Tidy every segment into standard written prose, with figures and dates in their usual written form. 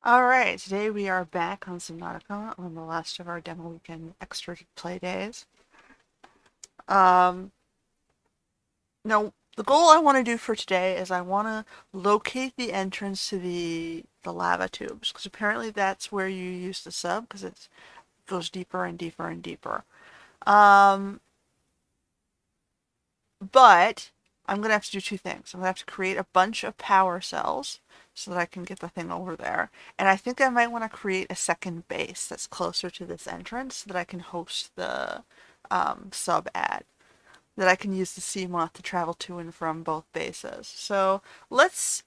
Alright, today we are back on Subnautica on the last of our demo weekend extra play days. Um, Now, the goal I want to do for today is I want to locate the entrance to the lava tubes, because apparently that's where you use the sub, because it goes deeper and deeper and deeper. Um, but I'm going to have to do two things. I'm going to have to create a bunch of power cells so that I can get the thing over there. And I think I might want to create a second base that's closer to this entrance so that I can host the sub ad. That I can use the Seamoth to travel to and from both bases. So let's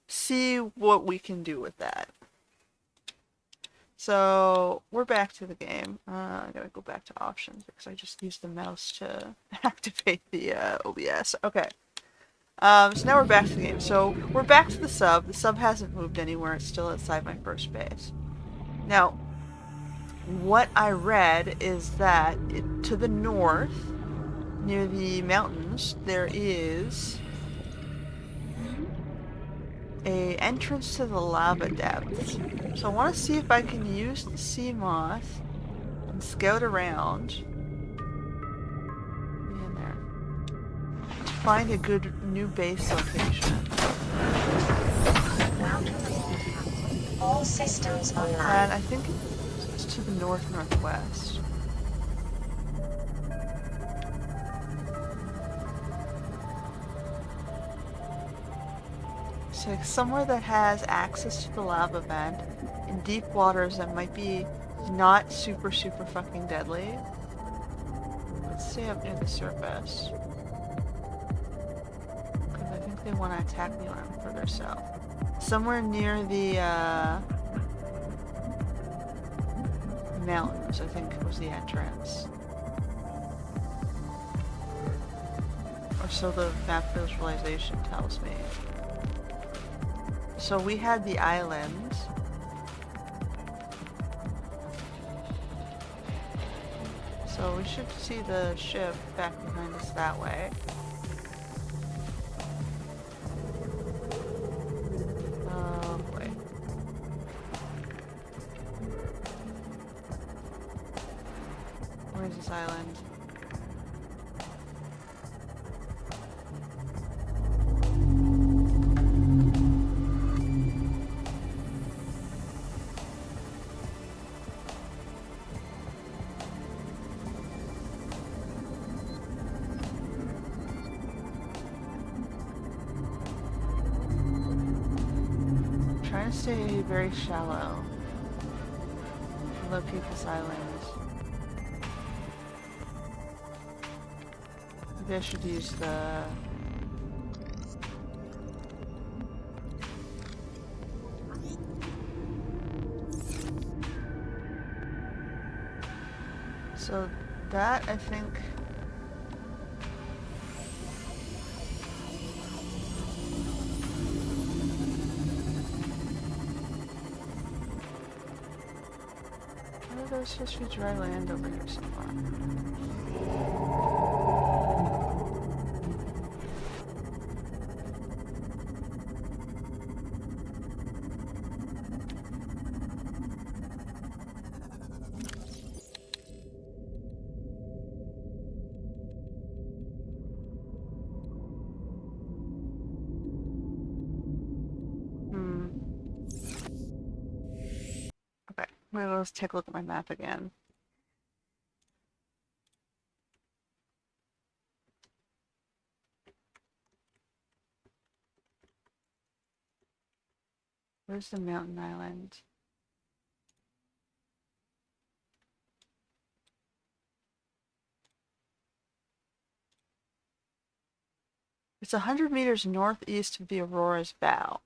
see what we can do with that. So we're back to the game. I gotta go back to options because I just used the mouse to activate the OBS. Okay. So now we're back to the game. So we're back to the sub. The sub hasn't moved anywhere. It's still outside my first base. Now, what I read is that to the north, near the mountains, there is a entrance to the lava depths. So I want to see if I can use the Seamoth and scout around in there to find a good new base location. All systems online. And I think it's to the northwest. So somewhere that has access to the lava vent in deep waters that might be not super fucking deadly. Let's stay up near the surface. Because I think they want to attack me when I'm further south. Somewhere near the mountains, I think was the entrance. Or so the map visualization tells me. So we had the island. So we should see the ship back behind us that way. Oh boy. Where's this island? Trying to stay very shallow. Locate this island. Maybe I should use the... So that, I think... There's supposed to be dry land over here somewhere. Okay, well, let's take a look at my map again. Where's the mountain island? It's 100 meters northeast of the Aurora's bow.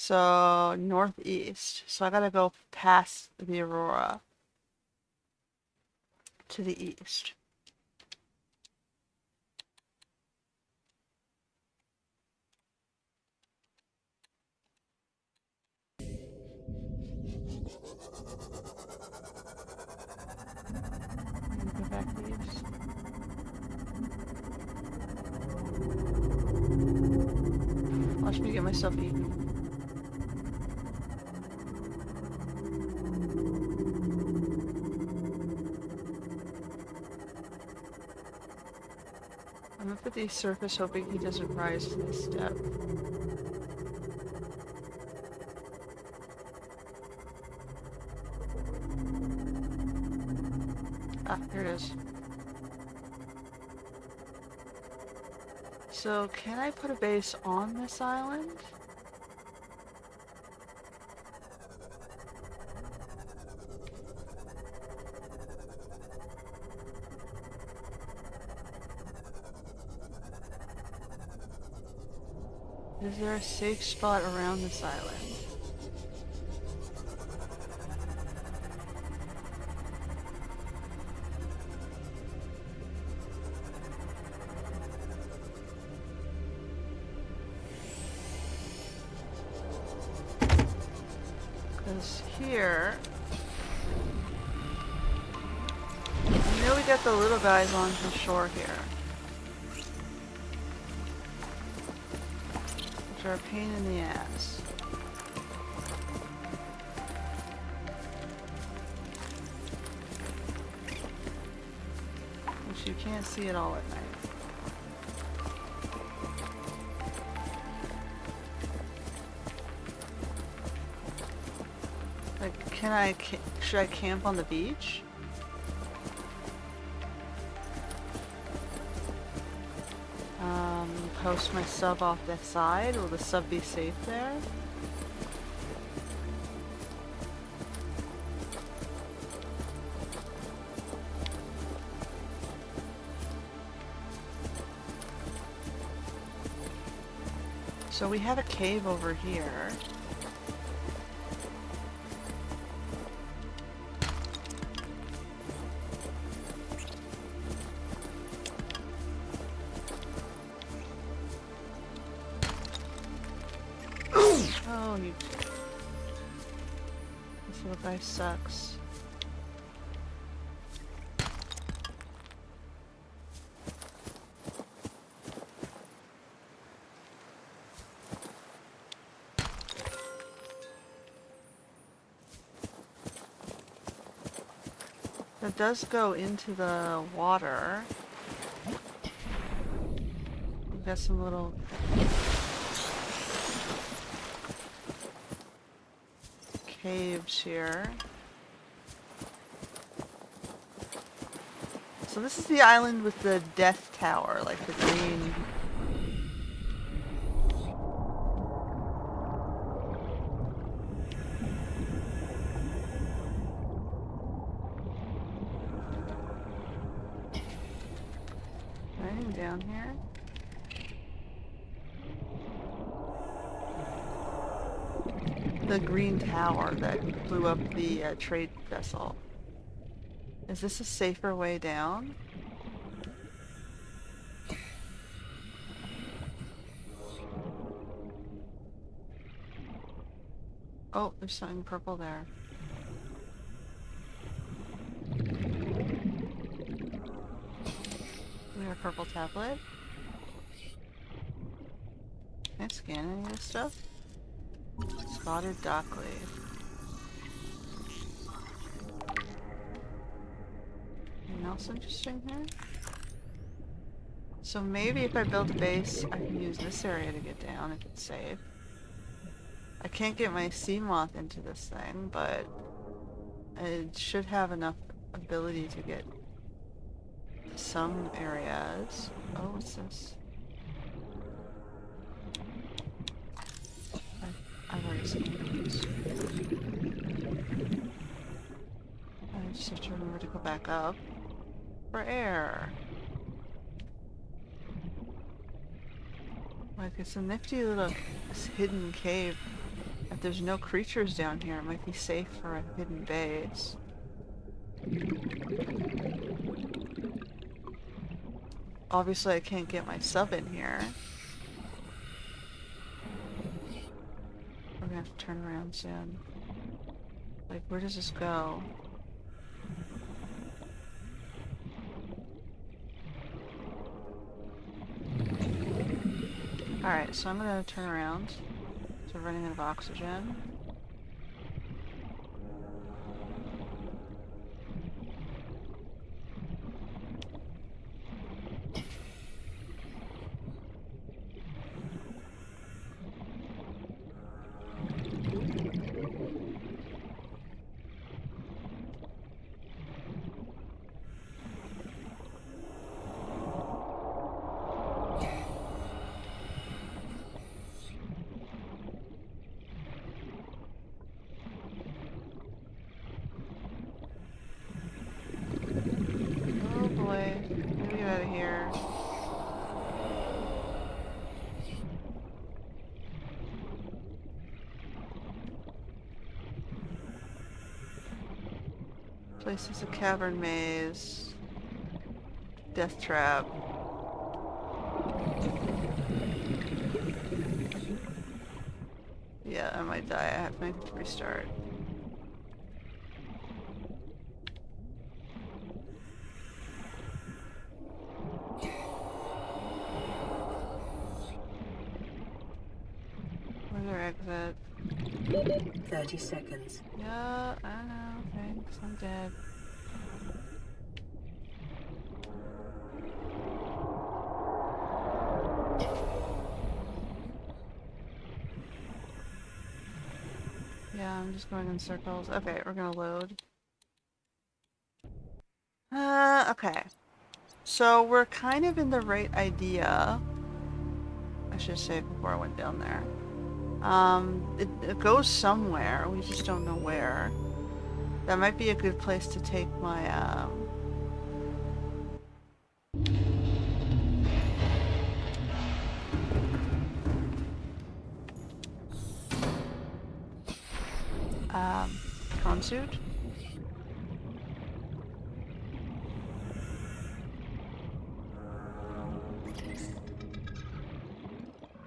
So, northeast. So I gotta go past the Aurora to the east. Go back east. Watch me get myself eaten. Look at the surface, hoping he doesn't rise to this depth. Ah, here it is. So, can I put a base on this island? Is there a safe spot around this island? Because here... I know we got the little guys on the shore here. Which are a pain in the ass. Which you can't see at all at night. Like, should I camp on the beach? Post my sub off the side? Will the sub be safe there? So we have a cave over here. Oh, you... This little guy sucks. That does go into the water. We've got some little... caves here. So this is the island with the death tower, like the green... Anything down here? The green tower that blew up the trade vessel. Is this a safer way down? Oh, there's something purple there. We have a purple tablet. Can I scan any of this stuff? Spotted dockleaf. Anything else interesting here? So maybe if I build a base, I can use this area to get down if it's safe. I can't get my Seamoth into this thing, but it should have enough ability to get some areas. Oh, what's this? I've already seen these. I just have to remember to go back up for air. Like, it's a nifty little hidden cave. If there's no creatures down here, it might be safe for a hidden base. Obviously, I can't get my sub in here. We're gonna have to turn around soon. Like, where does this go? Alright, so I'm gonna turn around. So running out of oxygen. Places a cavern maze. Death trap. Yeah, I might die. I have to restart. Where's our exit? 30 seconds. Yeah, I don't know. Thanks. I'm dead. Yeah, I'm just going in circles. Okay, we're gonna load. Okay. So we're kind of in the right idea. I should have saved before I went down there. It goes somewhere. We just don't know where. That might be a good place to take my, con suit.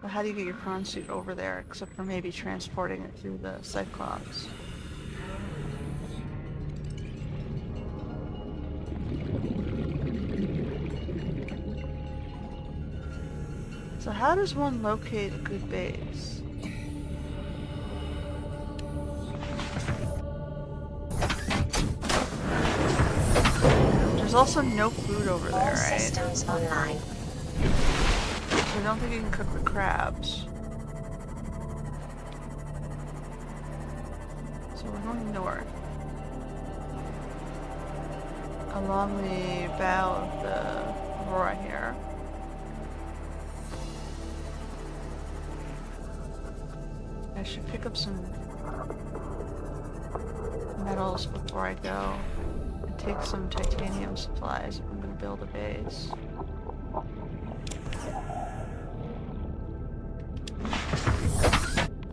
But how do you get your prawn suit over there, except for maybe transporting it through the Cyclops? So how does one locate a good base? There's also no food over there, All right? systems online. I don't think you can cook the crabs. So we're going north. Along the bow of the Aurora here. I should pick up some metals before I go. And take some titanium supplies if I'm going to build a base.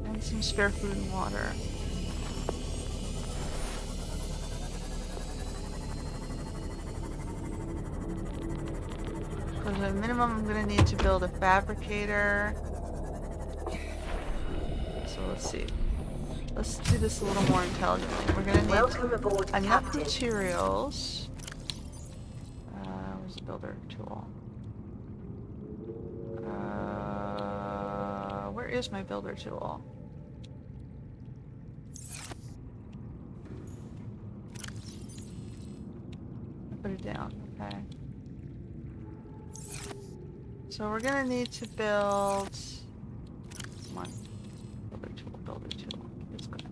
And some spare food and water. So at a minimum I'm going to need to build a fabricator. So let's see. Let's do this a little more intelligently. We're going to Welcome aboard, need enough Captain. materials. Where's the builder tool? Where is my builder tool? I put it down, okay. So we're gonna need to build... Come on. Builder tool, builder tool. It's good.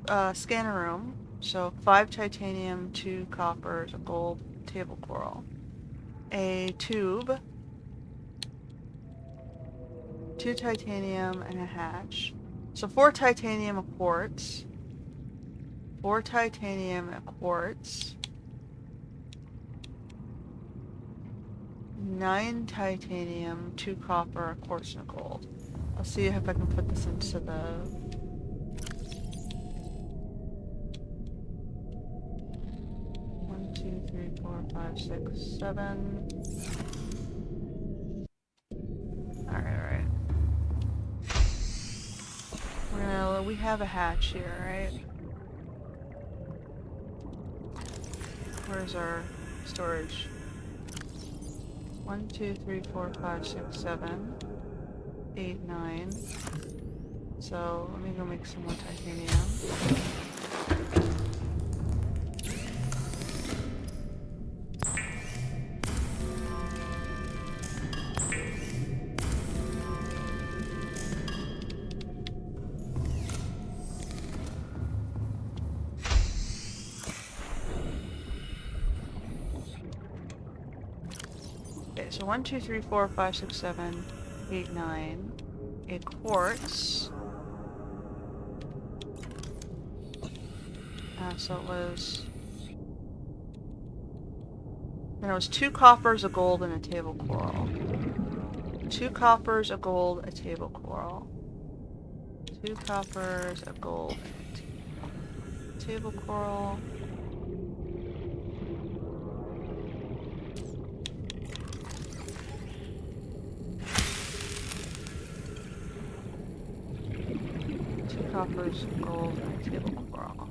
A scanner room. So 5 titanium, 2 coppers, a gold, table coral. A tube. 2 titanium and a hatch. So 4 titanium, a quartz. 4 titanium, a quartz. 9 titanium, 2 copper, a quartz, and a gold. I'll see if I can put this into the... One, 2, 3, 4, 5, 6, 7. Alright. We have a hatch here, right? Where's our storage? 1, 2, 3, 4, 5, 6, 7, 8, 9. So let me go make some more titanium. So 1, 2, 3, 4, 5, 6, 7, 8, 9. A quartz. So it was... Then it was 2 coppers, a gold, and a table coral. 2 coppers, a gold, a table coral. 2 coppers, a gold table coral. Two coppers, gold, and a table coral.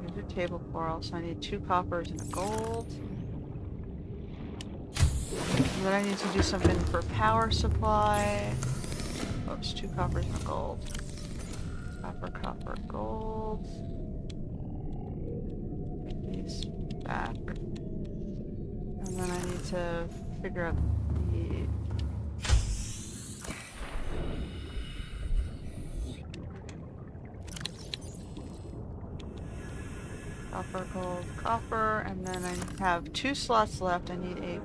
Here's a table coral, so I need 2 coppers and a gold. And then I need to do something for power supply. Oops, 2 coppers and a gold. Copper, copper, gold. Take these back. And then I need to figure out the... Copper, gold, copper, and then I have 2 slots left. I need a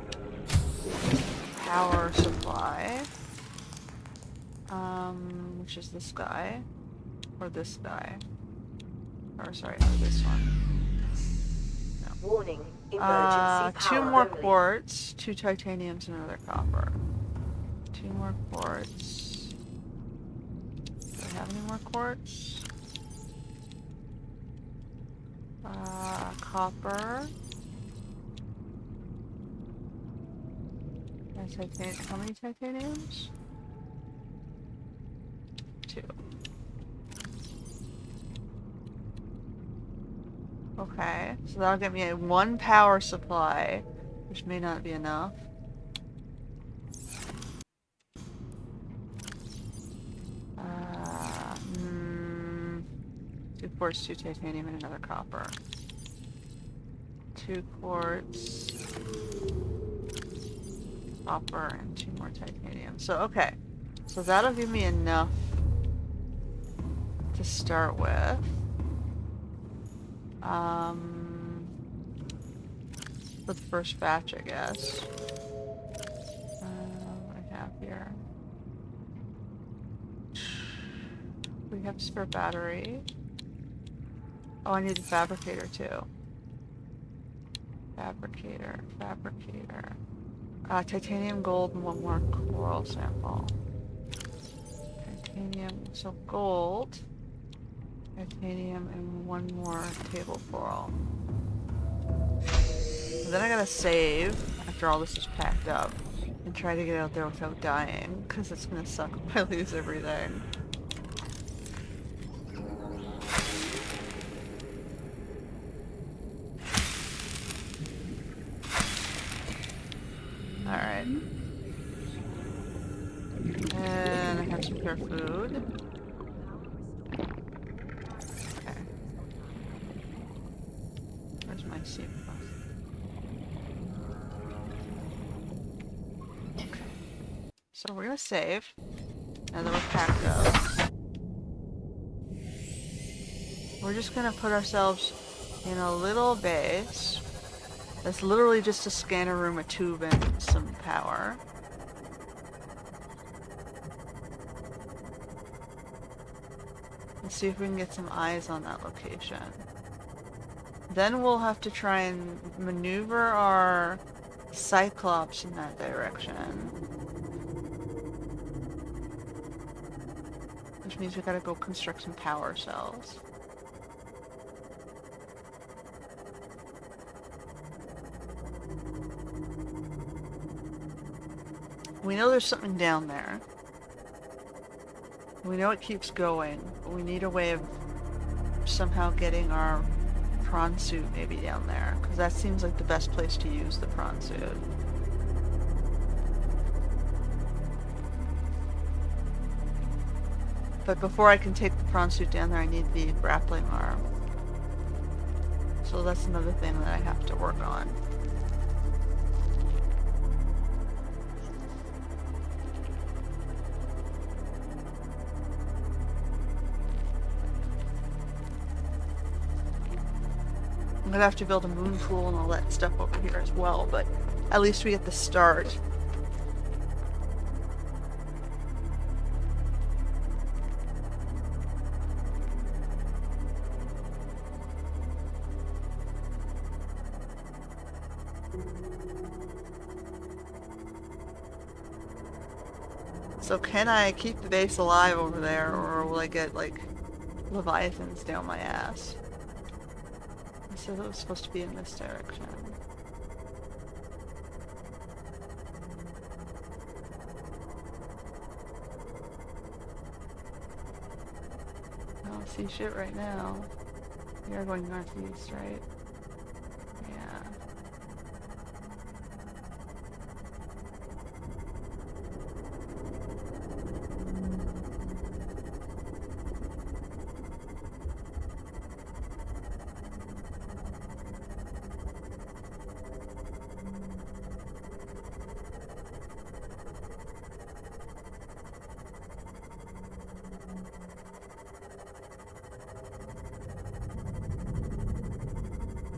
power supply. Which is this guy. Or this guy. Or sorry, no, this one. No. Warning. Emergency 2 power more only. quartz, 2 titaniums, and another copper. 2 more quartz. Do I have any more quartz? Copper. And how many titaniums? 2. Okay, so that'll get me a 1 power supply, which may not be enough. Uh, 2 quartz, 2 titanium, and another copper. 2 quartz, copper, and 2 more titanium. So, okay. So that'll give me enough to start with. For the first batch, I guess. What I have here. We have spare battery. Oh, I need the fabricator too. Fabricator. Titanium, gold, and 1 more coral sample. Titanium, so gold. Titanium, and 1 more table coral. And then I gotta save after all this is packed up and try to get out there without dying, because it's gonna suck if I lose everything. Alright. And I have some pure food. Okay. Where's my Seamoth? Okay. So we're gonna save. Now that we're packed up. We're just gonna put ourselves in a little base. That's literally just a scanner room, a tube, and some power. Let's see if we can get some eyes on that location. Then we'll have to try and maneuver our Cyclops in that direction. Which means we gotta go construct some power cells. We know there's something down there. We know it keeps going, but we need a way of somehow getting our prawn suit maybe down there, because that seems like the best place to use the prawn suit. But before I can take the prawn suit down there, I need the grappling arm. So that's another thing that I have to work on. I'm gonna have to build a moon pool and all that stuff over here as well, but at least we get the start. So can I keep the base alive over there, or will I get, like, leviathans down my ass? I said it was supposed to be in this direction. I don't see shit right now. We are going northeast, right? Yeah.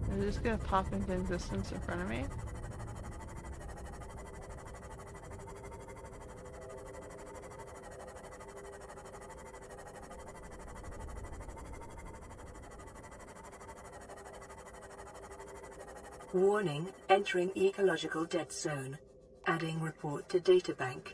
Is it just gonna pop into existence in front of me? Warning, entering ecological dead zone. Adding report to databank.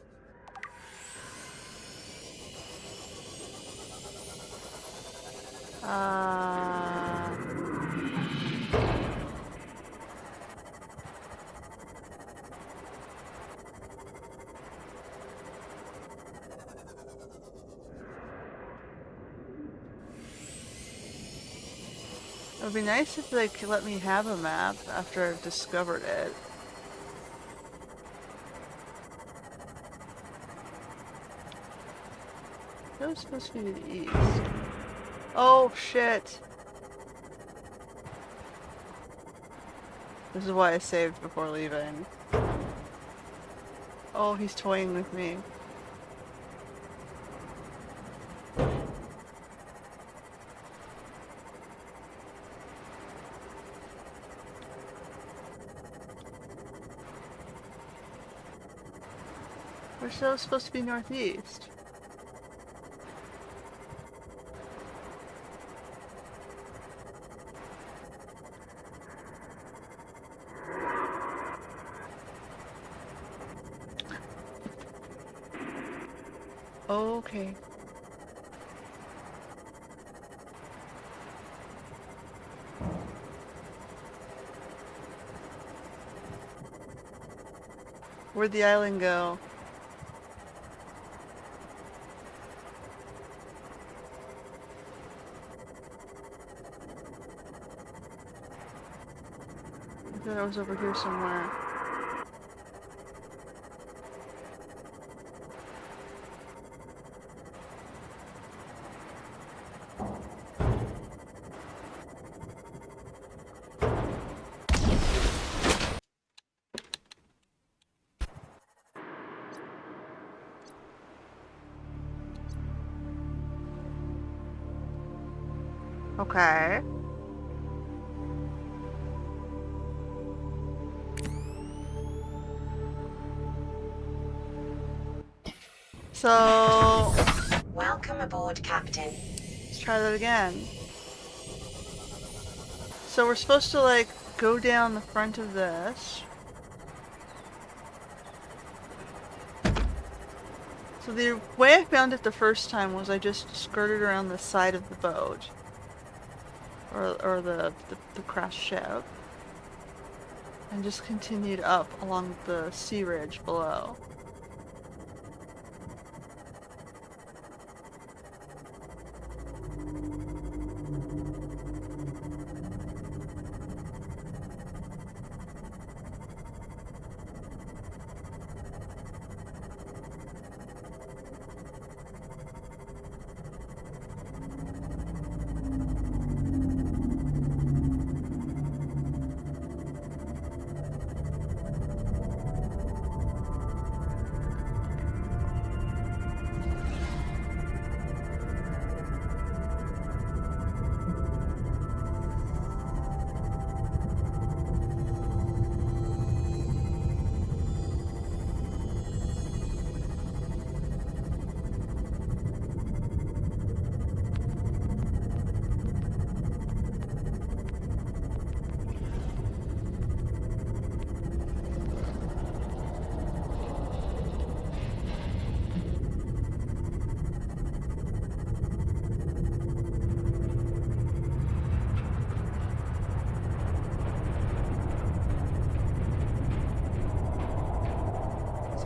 It would be nice if they could let me have a map after I've discovered it. That was supposed to be the east. Oh shit! This is why I saved before leaving. Oh, he's toying with me. We're still supposed to be northeast. Okay. Where'd the island go? I thought I was over here somewhere. Okay. So, Welcome aboard, Captain. let's try that again. So we're supposed to, like, go down the front of this. So the way I found it the first time was I just skirted around the side of the boat. Or the crashed ship. And just continued up along the sea ridge below.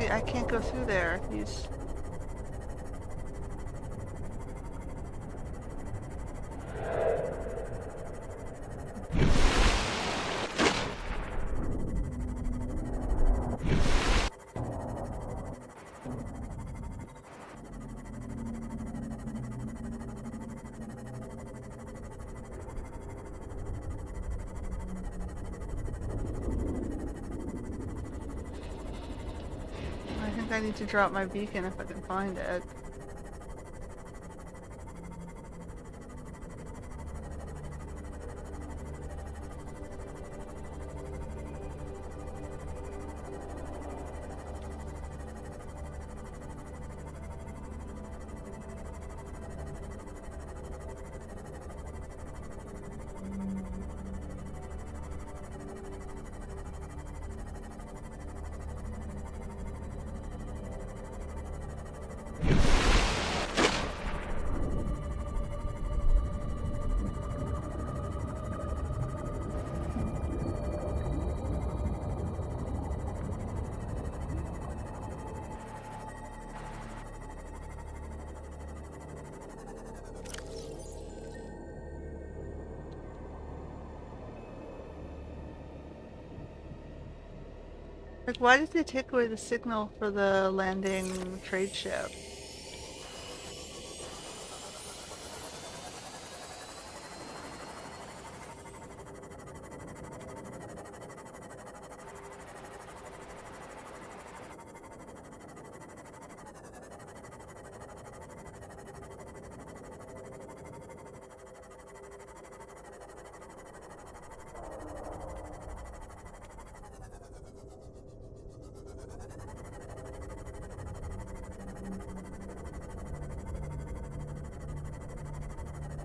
I can't go through there. He's... I think I need to drop my beacon if I can find it. Like, why did they take away the signal for the landing trade ship?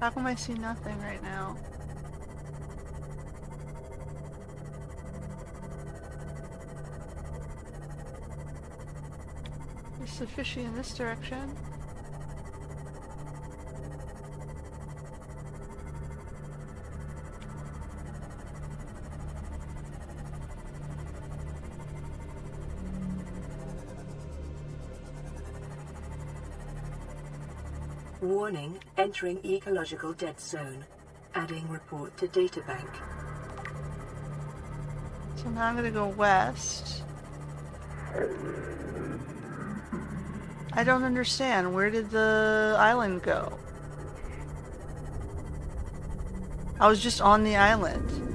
How come I see nothing right now? There's the fishy in this direction. Warning, entering ecological dead zone. Adding report to databank. So now I'm gonna go west. I don't understand. Where did the island go? I was just on the island.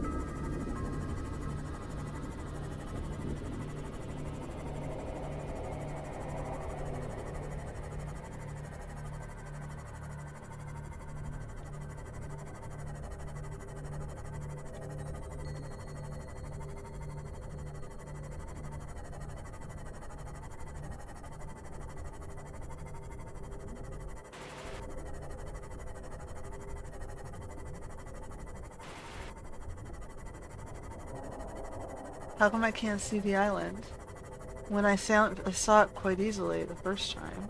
How come I can't see the island? When I saw it quite easily the first time.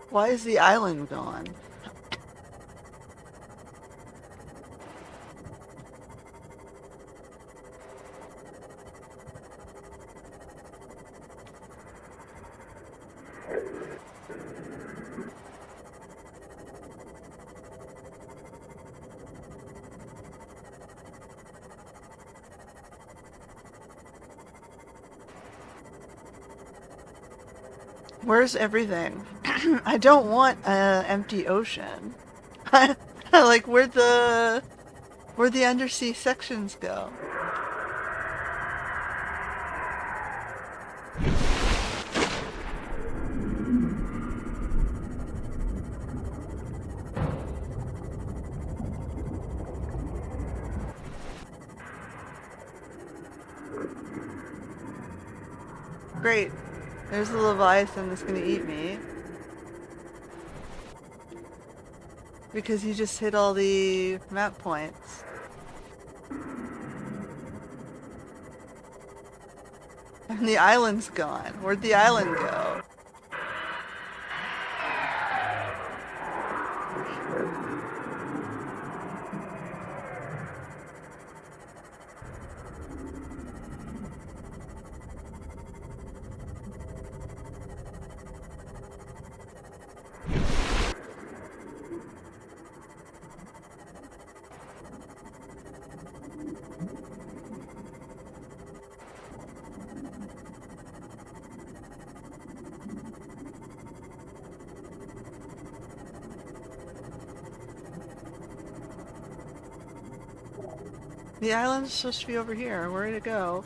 Why is the island gone? Where's everything? I don't want an empty ocean. Like, where'd the undersea sections go? Great. There's the Leviathan that's gonna eat me. Because you just hit all the map points. And the island's gone. Where'd the island go? The island's supposed to be over here. Where'd it go?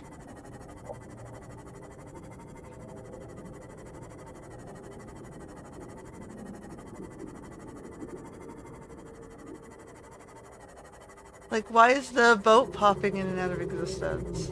Like, why is the boat popping in and out of existence?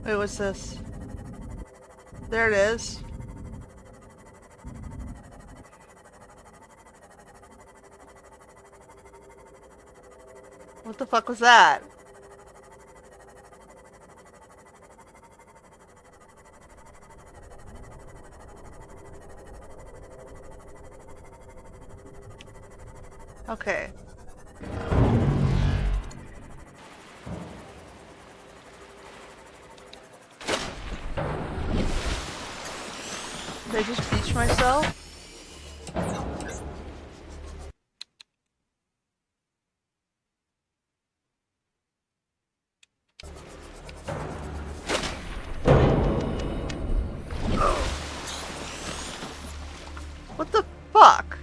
Wait, what's this? There it is. What the fuck was that? Okay. Did I just beach myself? What the fuck?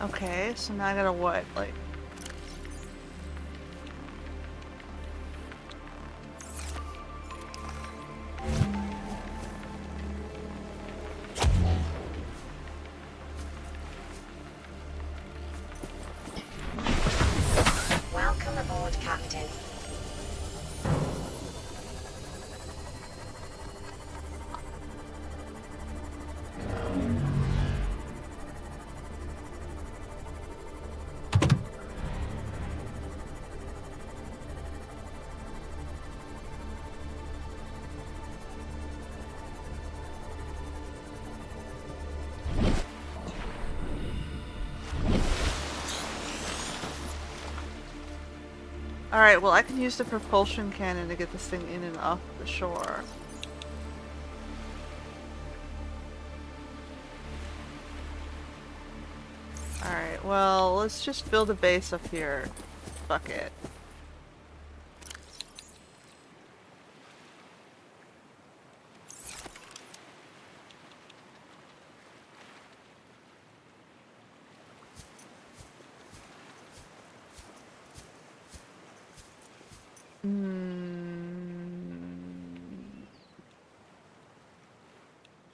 Okay, so now I gotta what? Like... Welcome aboard, Captain. Alright, well I can use the propulsion cannon to get this thing in and off the shore. Alright, well let's just build a base up here. Fuck it.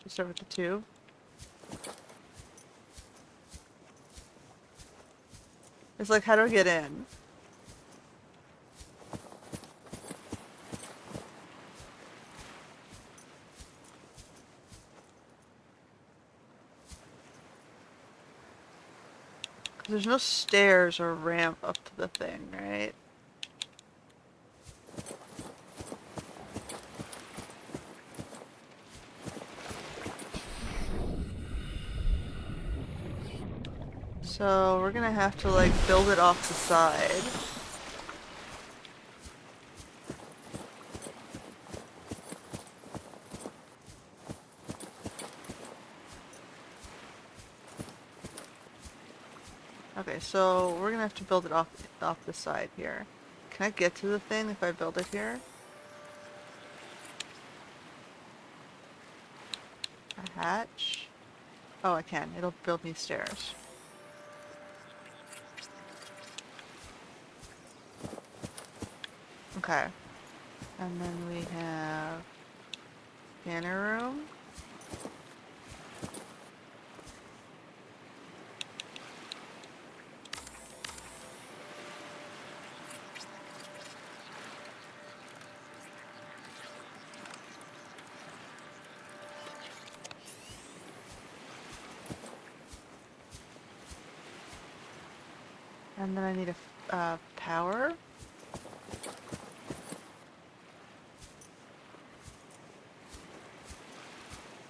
Just start with the tube. It's like, how do I get in? There's no stairs or ramp up to the thing, right? So we're gonna have to like build it off the side. Okay, so we're gonna have to build it off the side here. Can I get to the thing if I build it here? A hatch? Oh, I can. It'll build me stairs. Okay. And then we have scanner room. And then I need a power.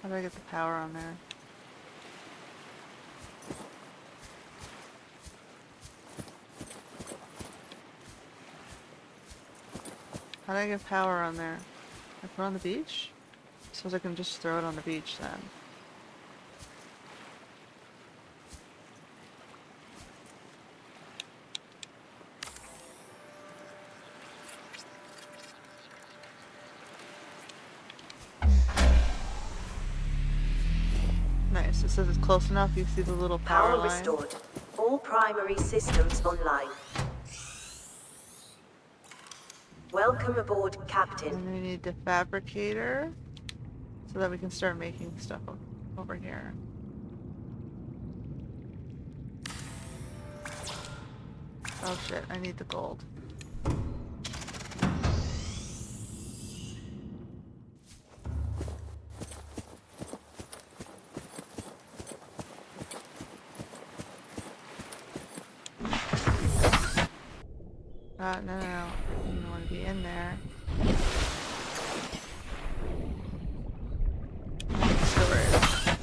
How do I get the power on there? How do I get power on there? I put it on the beach? Suppose I can just throw it on the beach then. Nice. It says it's close enough. You see the little power Power line. restored. All primary systems online. Welcome aboard, Captain. And we need the fabricator so that we can start making stuff over here. Oh shit, I need the gold. No. You don't want to be in there. Storage.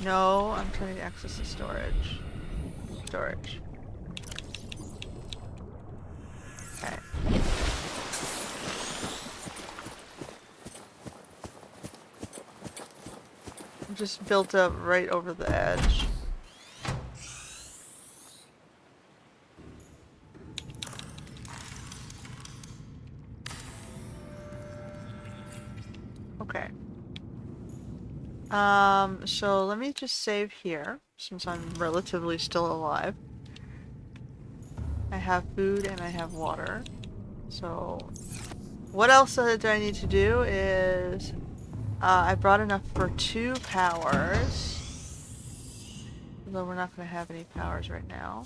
No, I'm trying to access the storage. Storage. Okay. Just built up right over the edge. Okay. So let me just save here, since I'm relatively still alive. I have food and I have water. So, what else do I need to do is, I brought enough for 2 powers. Although we're not going to have any powers right now.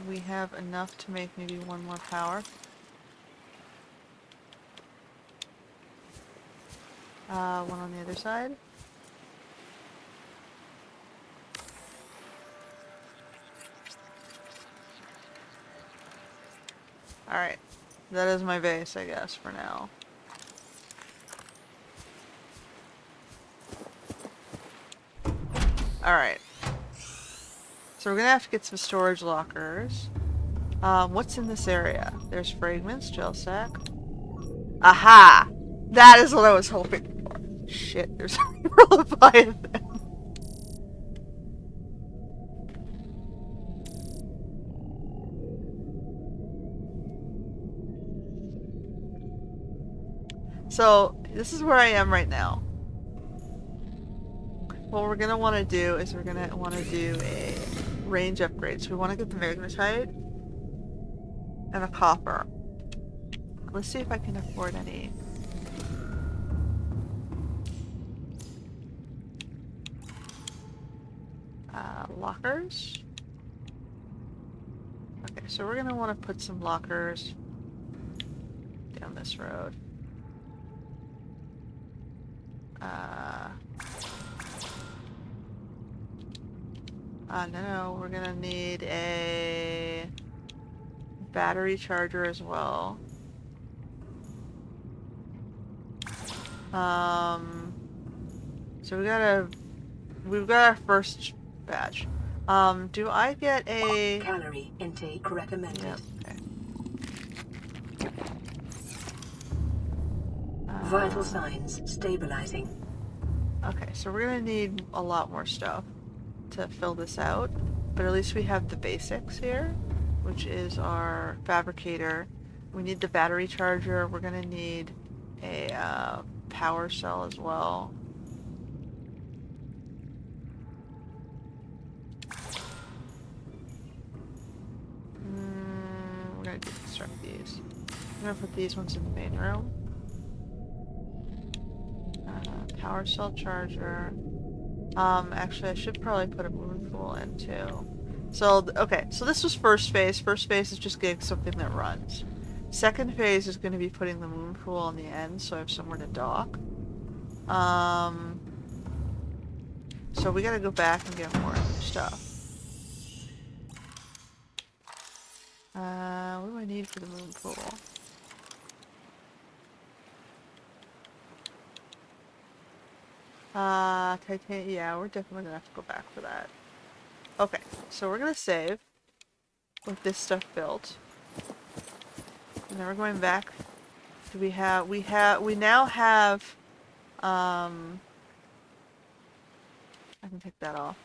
We have enough to make maybe 1 more power. One on the other side. Alright. That is my base, I guess, for now. Alright. So we're gonna have to get some storage lockers. What's in this area? There's fragments, gel sack. Aha! That is what I was hoping for. Shit, there's a Leviathan. So, this is where I am right now. What we're gonna want to do is we're gonna want to do a range upgrade. So we want to get the Magnetite and a copper. Let's see if I can afford any. Lockers. Okay, so we're gonna want to put some lockers down this road. No, we're gonna need a battery charger as well. So we've got our first batch. Do I get a... Calorie intake recommended. Yep, okay. Vital signs stabilizing. Okay, so we're gonna need a lot more stuff to fill this out, but at least we have the basics here, which is our fabricator. We need the battery charger. We're gonna need a power cell as well. We're gonna deconstruct these. I'm gonna put these ones in the main room. Power cell charger. Actually, I should probably put a moon pool in too. So, okay, so this was first phase. First phase is just getting something that runs. Second phase is going to be putting the moon pool on the end, so I have somewhere to dock. So we gotta go back and get more stuff. What do I need for the moon pool? Titanium. Yeah, we're definitely gonna have to go back for that. Okay, so we're gonna save with this stuff built, and then we're going back. Do we now have. I can take that off.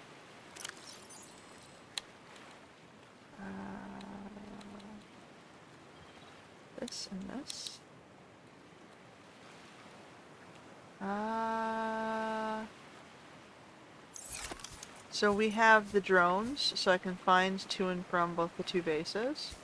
This and this. So we have the drones, so I can find to and from both the two bases.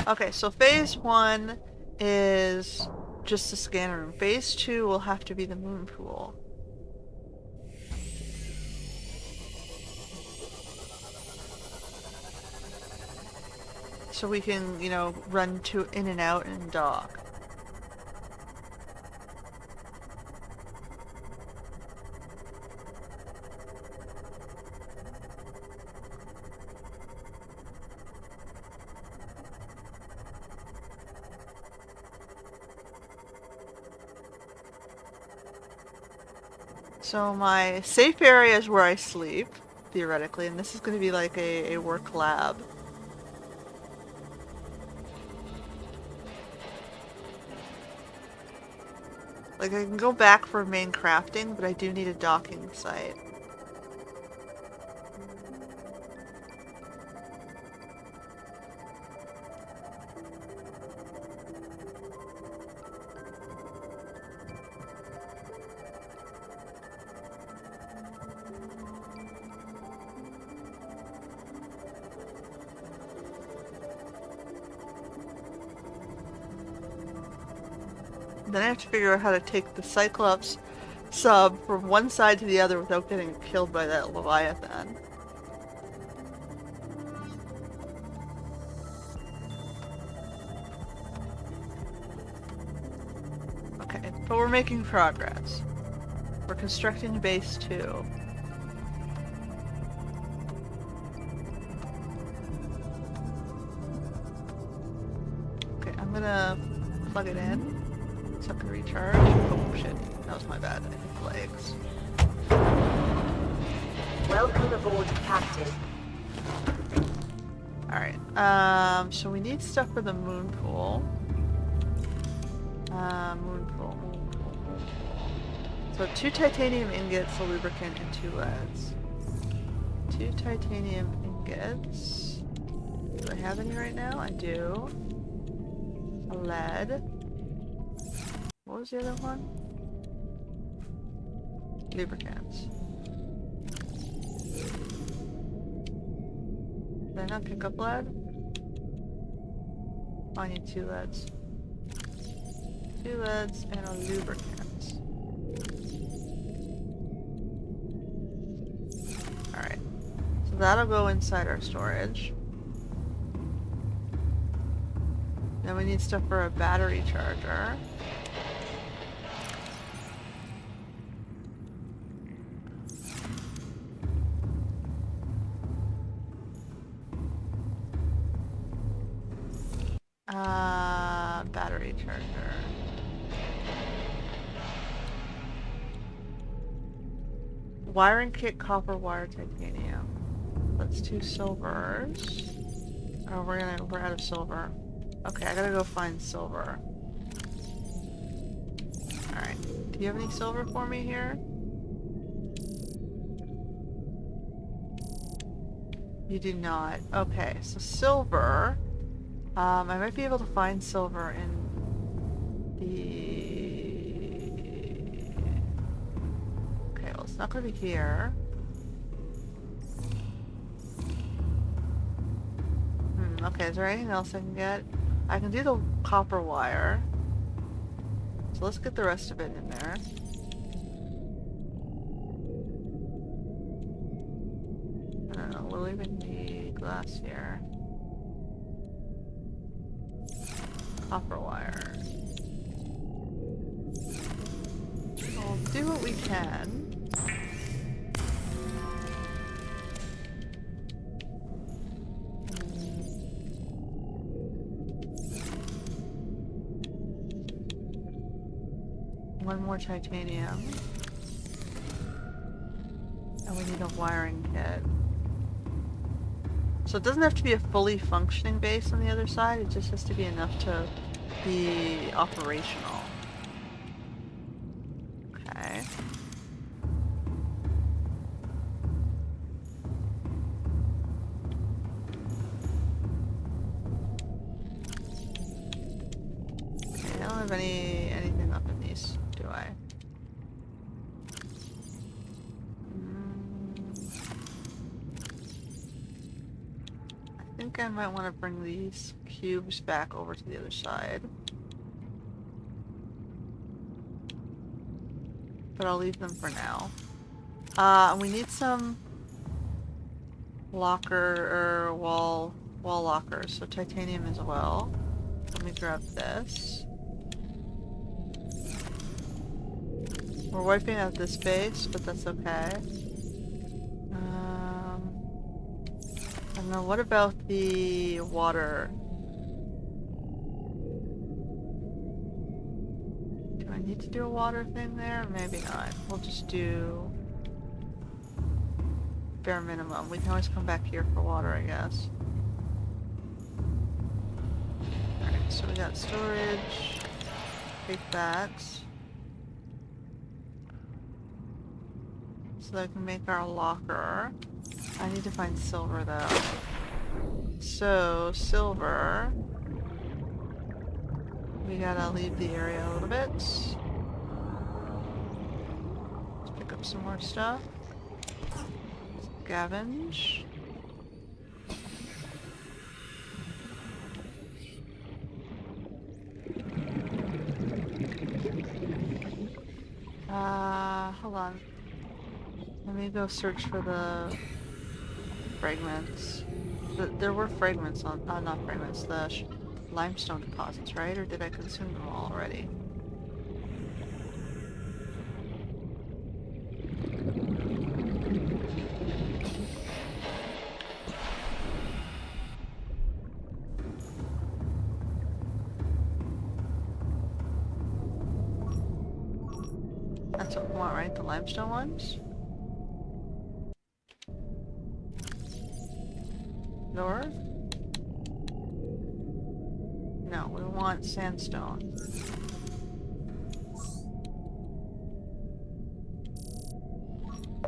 Okay, so phase 1 is just the scan room. Phase 2 will have to be the moon pool. So we can, you know, run in and out and dock. So my safe area is where I sleep, theoretically, and this is going to be like a work lab. Like, I can go back for main crafting, but I do need a docking site. Then I have to figure out how to take the Cyclops sub from one side to the other without getting killed by that Leviathan. Okay, but we're making progress. We're constructing base 2. Okay, I'm gonna plug it in. So I can recharge. Oh shit, that was my bad. I hit the legs. Welcome aboard, Captain. Alright, so we need stuff for the moon pool. Moon pool. So 2 titanium ingots, a lubricant, and 2 leads. 2 titanium ingots. Do I have any right now? I do. A lead. What was the other one? Lubricants. Did I not pick up lead? Oh, I need 2 leads. 2 leads and a lubricant. that'll go inside our storage. Then we need stuff for a battery charger. Battery charger. Wiring kit, copper wire, titanium. That's 2 silvers. Oh, we're out of silver. Okay, I gotta go find silver. Alright. Do you have any silver for me here? You do not. Okay, so silver. I might be able to find silver in the... Okay, well, it's not gonna be here. Okay, is there anything else I can get? I can do the copper wire. So let's get the rest of it in there. I don't know, we'll leave the glass here. Copper wire. We'll do what we can. One more titanium. And we need a wiring kit. So it doesn't have to be a fully functioning base on the other side, it just has to be enough to be operational. Okay. Okay, I don't have anything up in these, do I? I think I might want to bring these cubes back over to the other side. But I'll leave them for now. We need some locker or wall lockers, so titanium as well. Let me grab this. We're wiping out this base, but that's okay. I don't know, what about the water? Do I need to do a water thing there? Maybe not. We'll just do bare minimum. We can always come back here for water, I guess. Alright, so we got storage. Take that. So that I can make our locker. I need to find silver though. So, silver. We gotta leave the area a little bit. Let's pick up some more stuff. Scavenge. Hold on. Let me go search for the fragments. There were fragments on, not fragments, the limestone deposits, right? Or did I consume them all already? That's what we want, right? The limestone ones? Or? No, we want sandstone.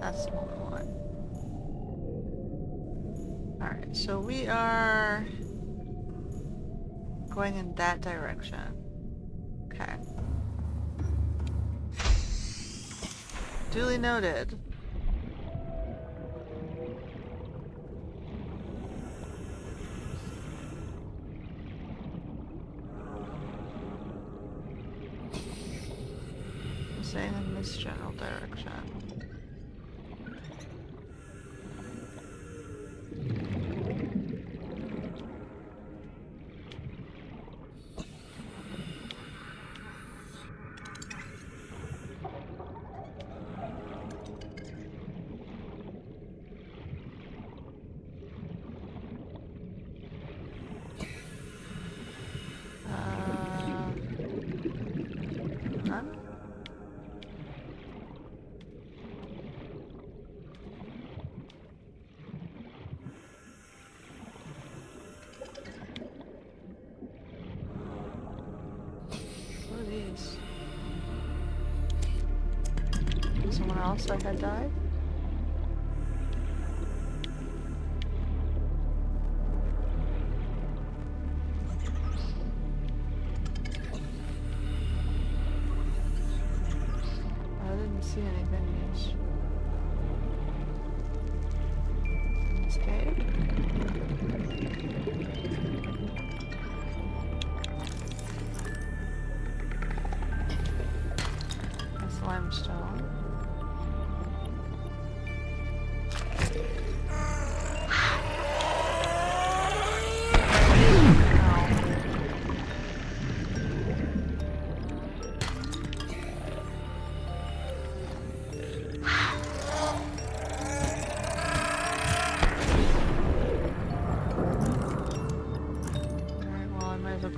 That's what we want. Alright, so we are going in that direction. Okay. Duly noted. Staying in this general direction. else I had died? I didn't see anything in this cave. That's limestone.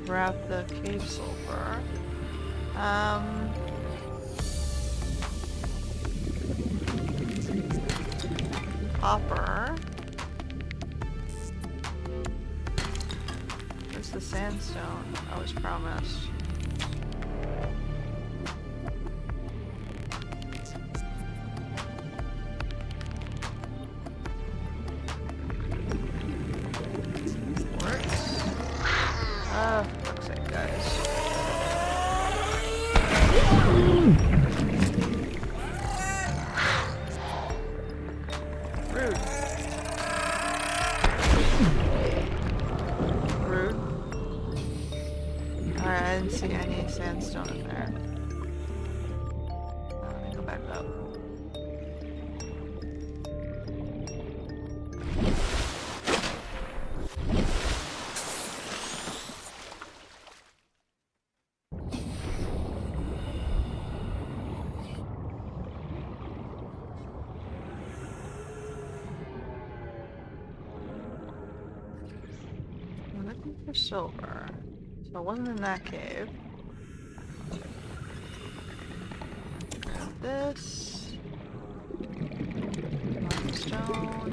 Grab the cave sulfur. Copper. Where's the sandstone I was promised? Fuck's sake, guys. Rude. Rude. Alright, I didn't see any sandstone in there. Let me go back up. I'm looking for silver. So it wasn't in that cave. Grab this. Limestone.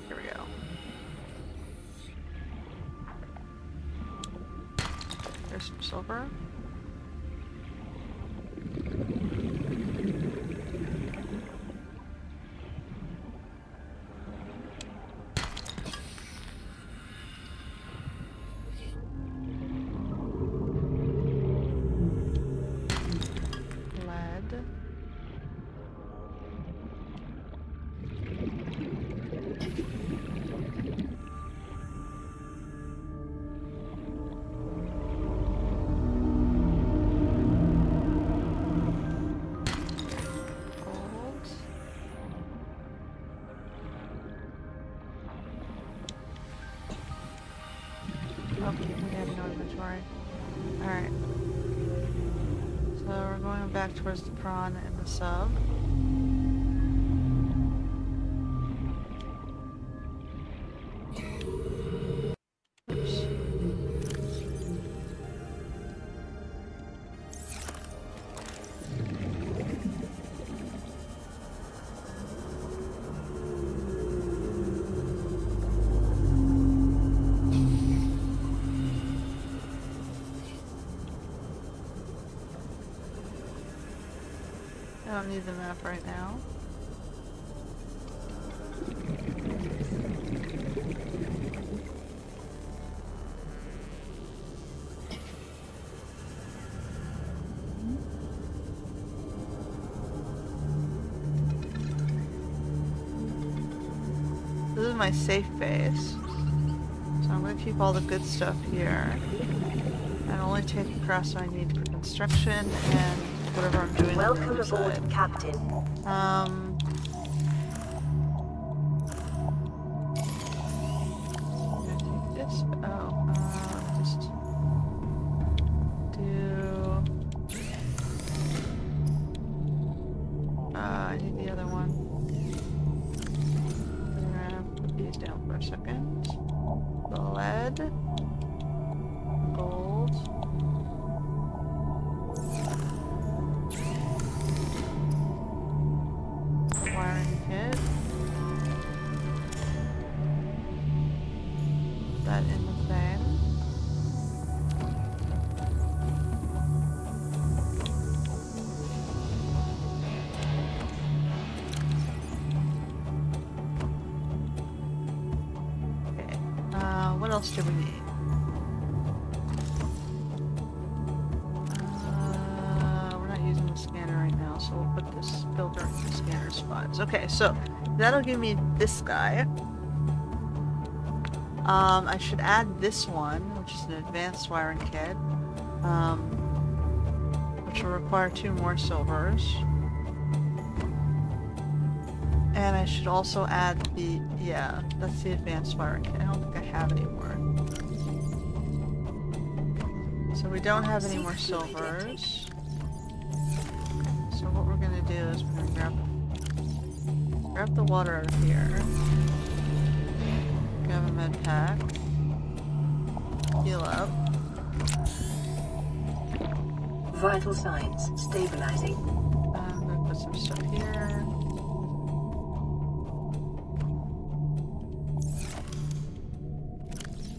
Here we go. There's some silver. Alright. So we're going back towards the prawn and the sub. Oops. I don't need the map right now. This is my safe base. So I'm going to keep all the good stuff here. And only take across what I need for construction and whatever I'm doing. Welcome aboard, Captain. This. Oh, just do. I need the other one. I'm gonna put these down for a second. The lead, gold. else do we need? We're not using the scanner right now, so we'll put this filter in the scanner spots. Okay, so that'll give me this guy. I should add this one, which is an advanced wiring kit, which will require 2 more silvers. And I should also add the, yeah, that's the advanced wiring kit. I don't think I have any more. So we don't have any more silvers. So what we're gonna do is we're gonna grab the water out of here. Grab a med pack. Heal up. Vital signs stabilizing. I'm gonna put some stuff here.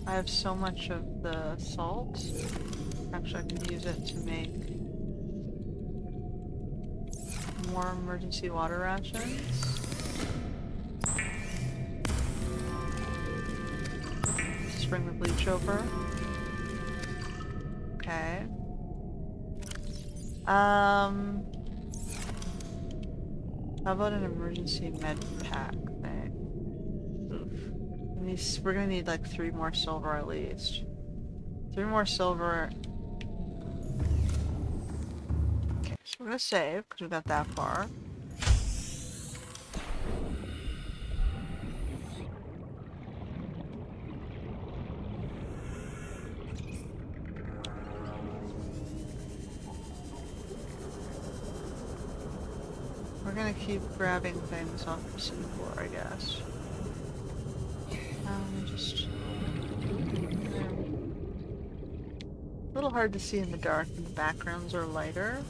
I have so much of the salt. Actually, I can use it to make more emergency water rations. Just bring the bleach over. Okay. How about an emergency med pack thing? Oof. We're gonna need like 3 more silver at least. 3 more silver. Okay, so we're gonna save because we got that far. We're gonna keep grabbing things off the seafloor, I guess. Just... a little hard to see in the dark when the backgrounds are lighter,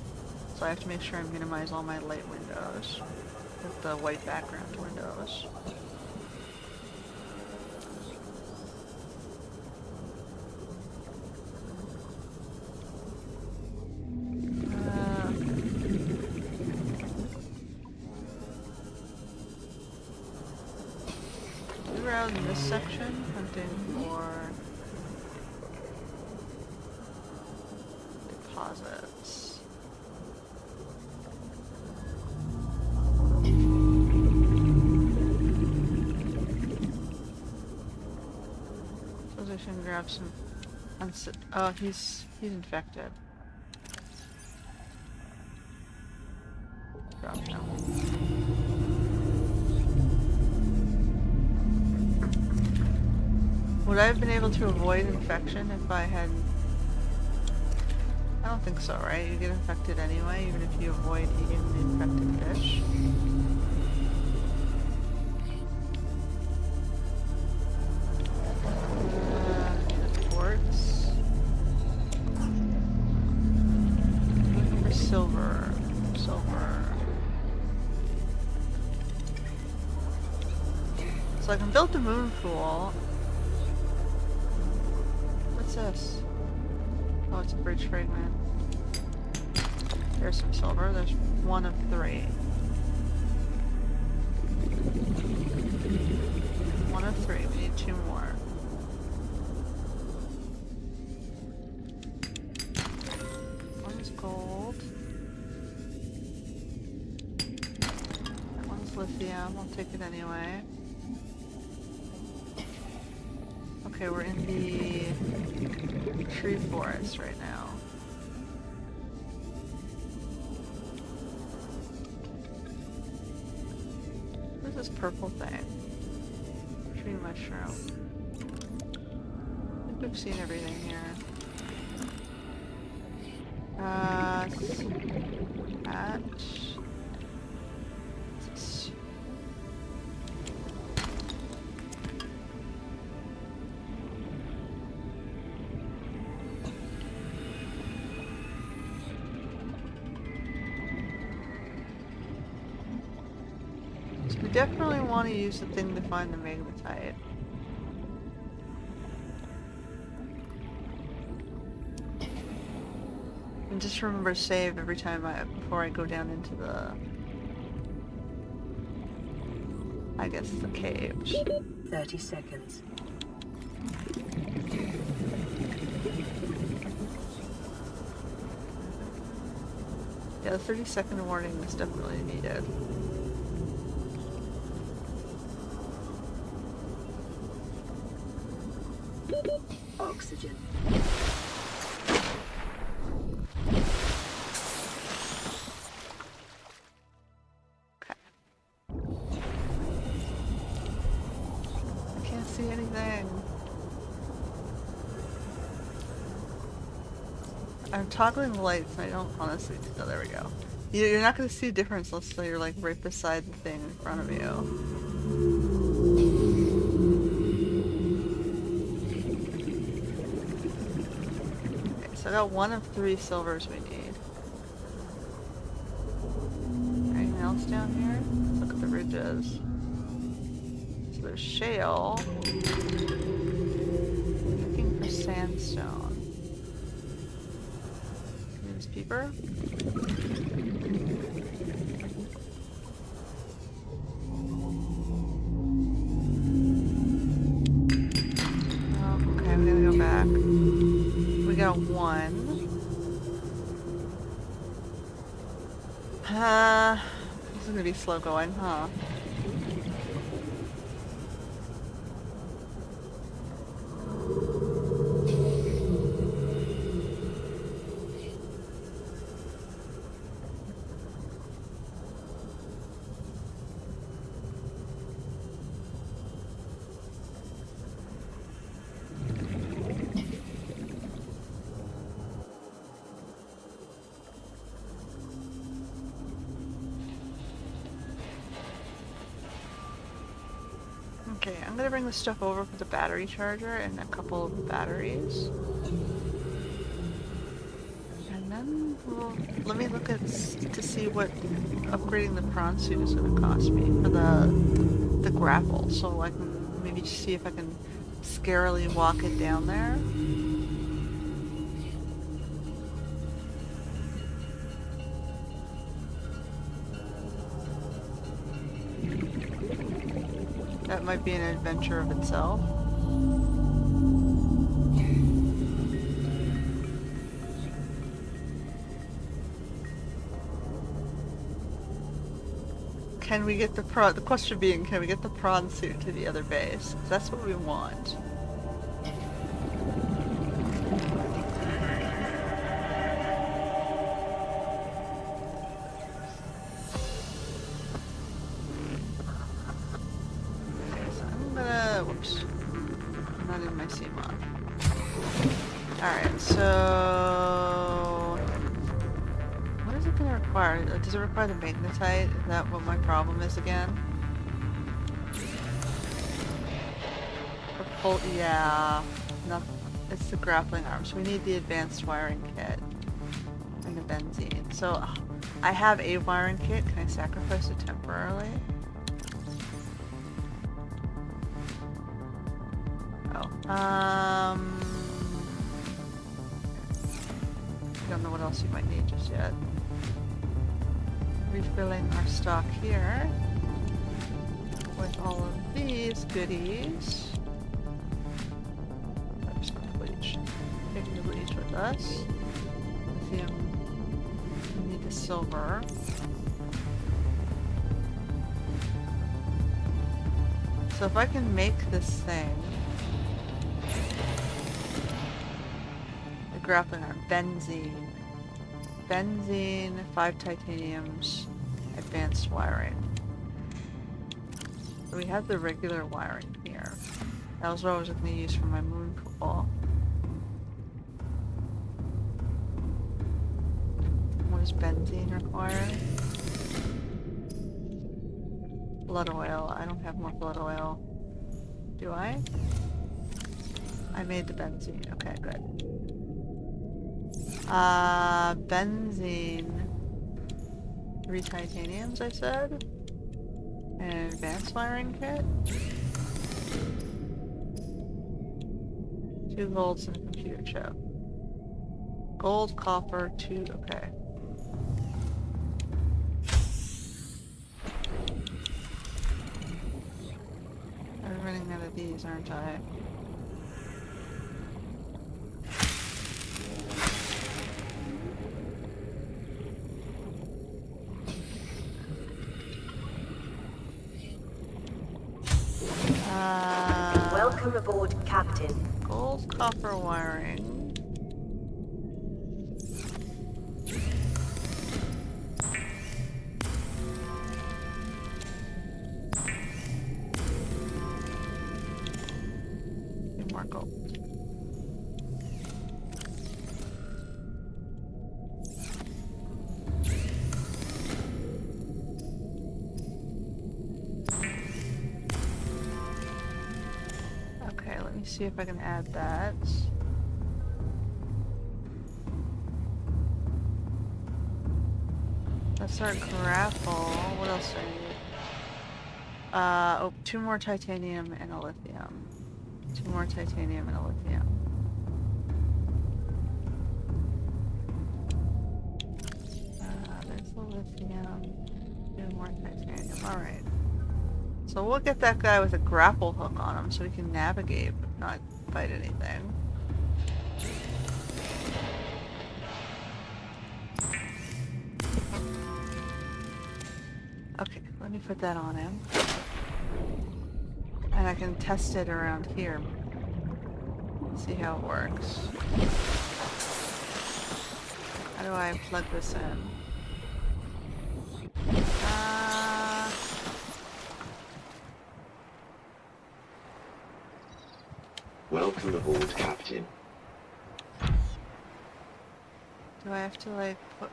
so I have to make sure I minimize all my light windows with the white background windows. Around this section, hunting for deposits. Suppose I should grab some oh, he's infected. Drop him. Would I have been able to avoid infection if I had... I don't think so, right? You get infected anyway, even if you avoid eating the infected fish. Quartz. Looking for silver. So I can build the moon pool. What's this? Oh, it's a bridge fragment. There's some silver. There's 1 of 3. 1 of 3. We need 2 more. One is gold. That one's lithium. I'll take it anyway. Okay, we're in the tree forest right now. What's this purple thing? Tree mushroom. I think we've seen everything here. Hatch. We definitely want to use the thing to find the Magnetite. And just remember to save every time before I go down into the... I guess the caves. 30 seconds. Yeah, the 30-second warning is definitely needed. Oxygen. Okay. I can't see anything. I'm toggling the lights and I don't honestly. Oh, there we go. You're not going to see a difference unless you're like right beside the thing in front of you. Okay, so I got 1 of 3 silvers we need. Anything else down here? Let's look at the ridges. So there's shale. Looking for sandstone. Here's peeper. Oh, okay, we gotta go back. We got 1. This is gonna be slow going, huh? Okay, I'm gonna bring this stuff over for the battery charger and a couple of batteries. And then let me look at to see what upgrading the prawn suit is gonna cost me for the grapple. So I can maybe just see if I can scarily walk it down there. That might be an adventure of itself. Can we get the prawn? The question being, can we get the prawn suit to the other base? That's what we want. Okay, so I'm gonna. Whoops. I'm not in my Seamoth. Alright, so. What is it gonna require? Does it require the Magnetite? Is that what my problem is again? Yeah. No, it's the grappling arm. So we need the advanced wiring kit. And the benzene. So I have a wiring kit. Can I sacrifice it temporarily? Oh. I don't know what else you might need just yet. Refilling our stock here with all of these goodies. Oops, not the bleach. Taking the bleach with us. Lithium. We need the silver. So if I can make this thing, the grappling arm, benzene. Benzene, 5 titaniums, advanced wiring. So we have the regular wiring here. That was what I was going to use for my moon pool. What does benzene require? Blood oil. I don't have more blood oil. Do I? I made the benzene. Okay, good. Benzene. 3 titaniums, I said. And advanced wiring kit. 2 golds and a computer chip. Gold, copper, 2. Okay. I'm running out of these, aren't I? Welcome aboard, Captain. Gold, copper wiring. More gold. Okay, let me see if I can add that. That's our grapple. What else do I need? Oh, 2 more titanium and a lithium. 2 more titanium and a lithium. There's the lithium. 2 more titanium. Alright. So we'll get that guy with a grapple hook on him so he can navigate but not fight anything. Okay, let me put that on him. And I can test it around here. See how it works. How do I plug this in? Welcome aboard, Captain. Do I have to like put...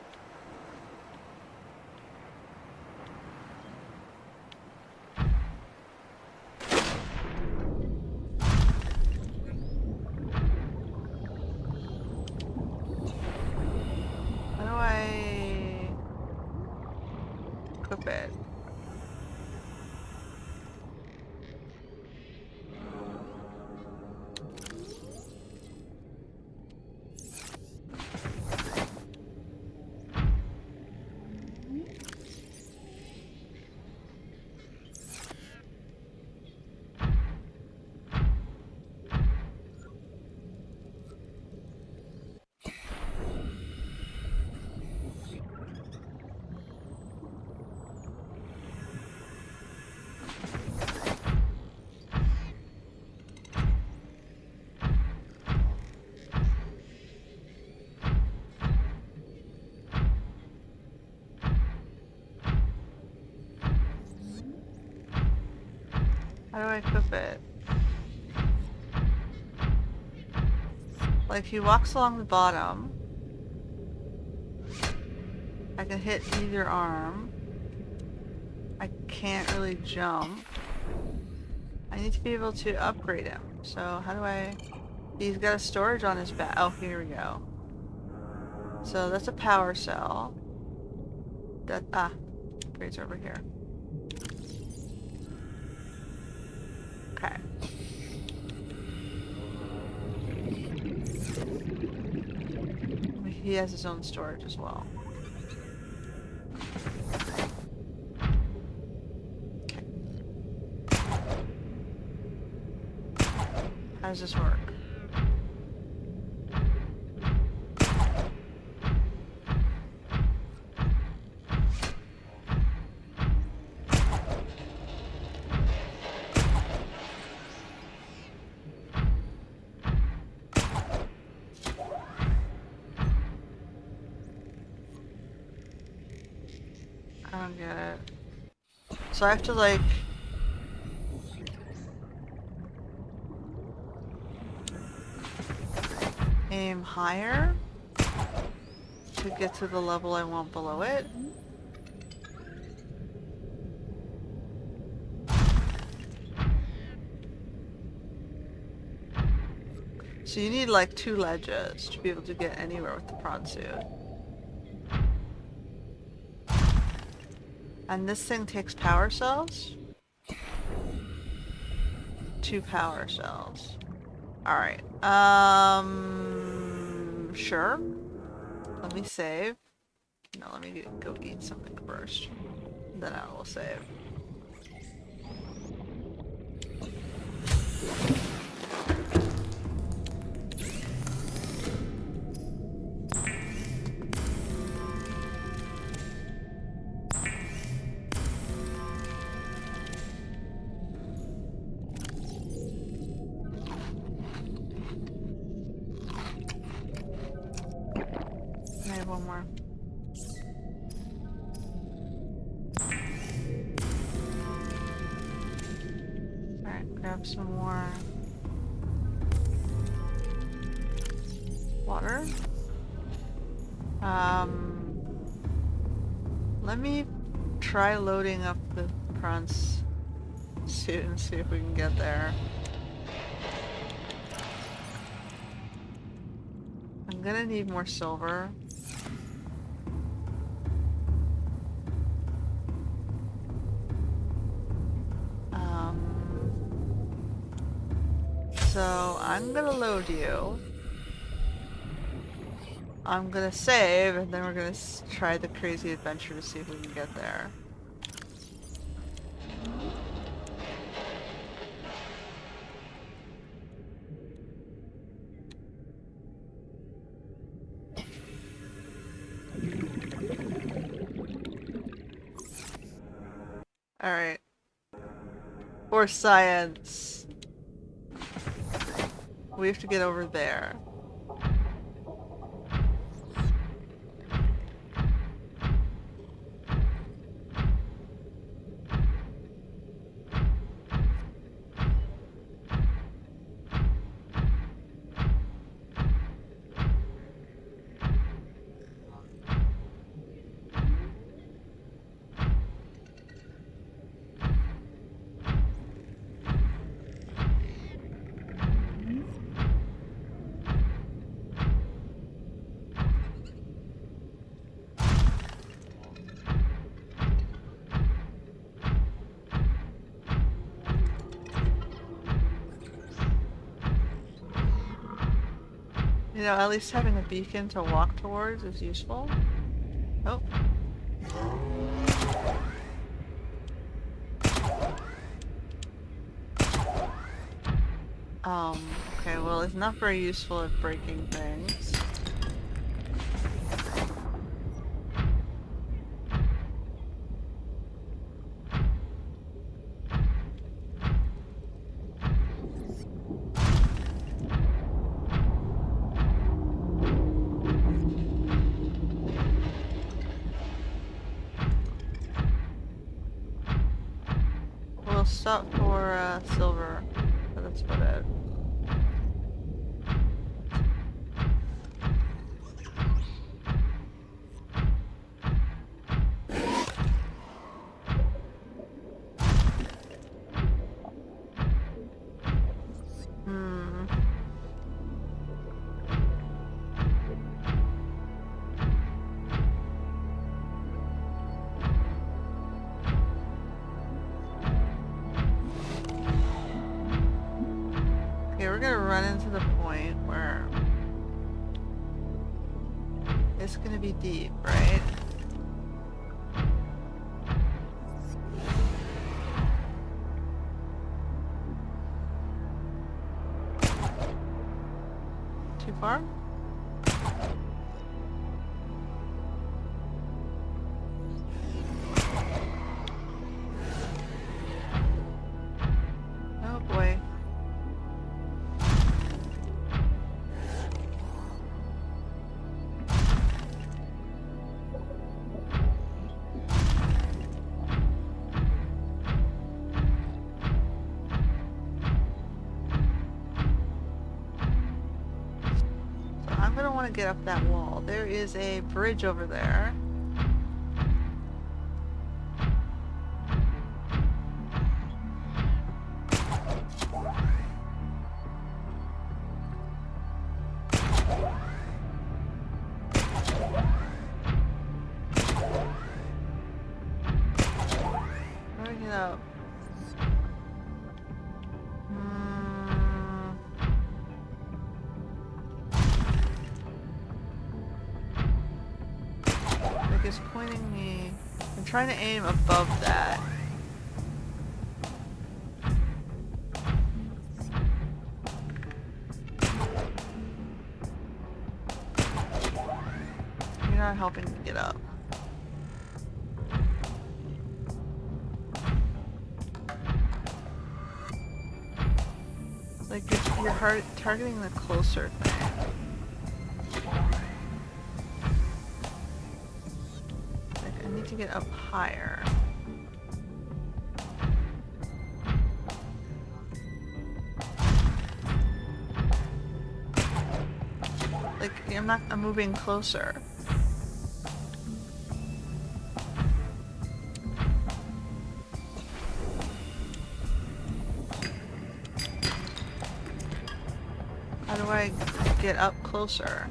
How do I equip it? How do I equip it? Like, he walks along the bottom. I can hit either arm. I can't really jump. I need to be able to upgrade him. So, how do I... He's got a storage on his back. Oh, here we go. So, that's a power cell. That... upgrades over here. Okay. He has his own storage as well. Okay. How does this work? I don't get it. So I have to like... aim higher to get to the level I want below it. So you need like 2 ledges to be able to get anywhere with the prawn suit. And this thing takes power cells? 2 power cells. Alright. Sure. Let me save. No, let me go eat something first. Then I will save. one more. Alright, grab some more water. Let me try loading up the Prawn's suit and see if we can get there. I'm gonna need more silver. So I'm gonna load you. I'm gonna save, and then we're gonna try the crazy adventure to see if we can get there. Alright. For science. We have to get over there. You know, at least having a beacon to walk towards is useful. Oh. Okay, well, it's not very useful at breaking things. We'll stop for silver, but that's about it. Okay, we're gonna run into the point where it's gonna be deep, right? Too far? Oh boy. I'm gonna want to get up that wall. There is a bridge over there. How do I get up? Like it's pointing me. I'm trying to aim above that. You're not helping me get up. Like you're targeting the closer thing. to get up higher. Like, I'm moving closer. How do I get up closer?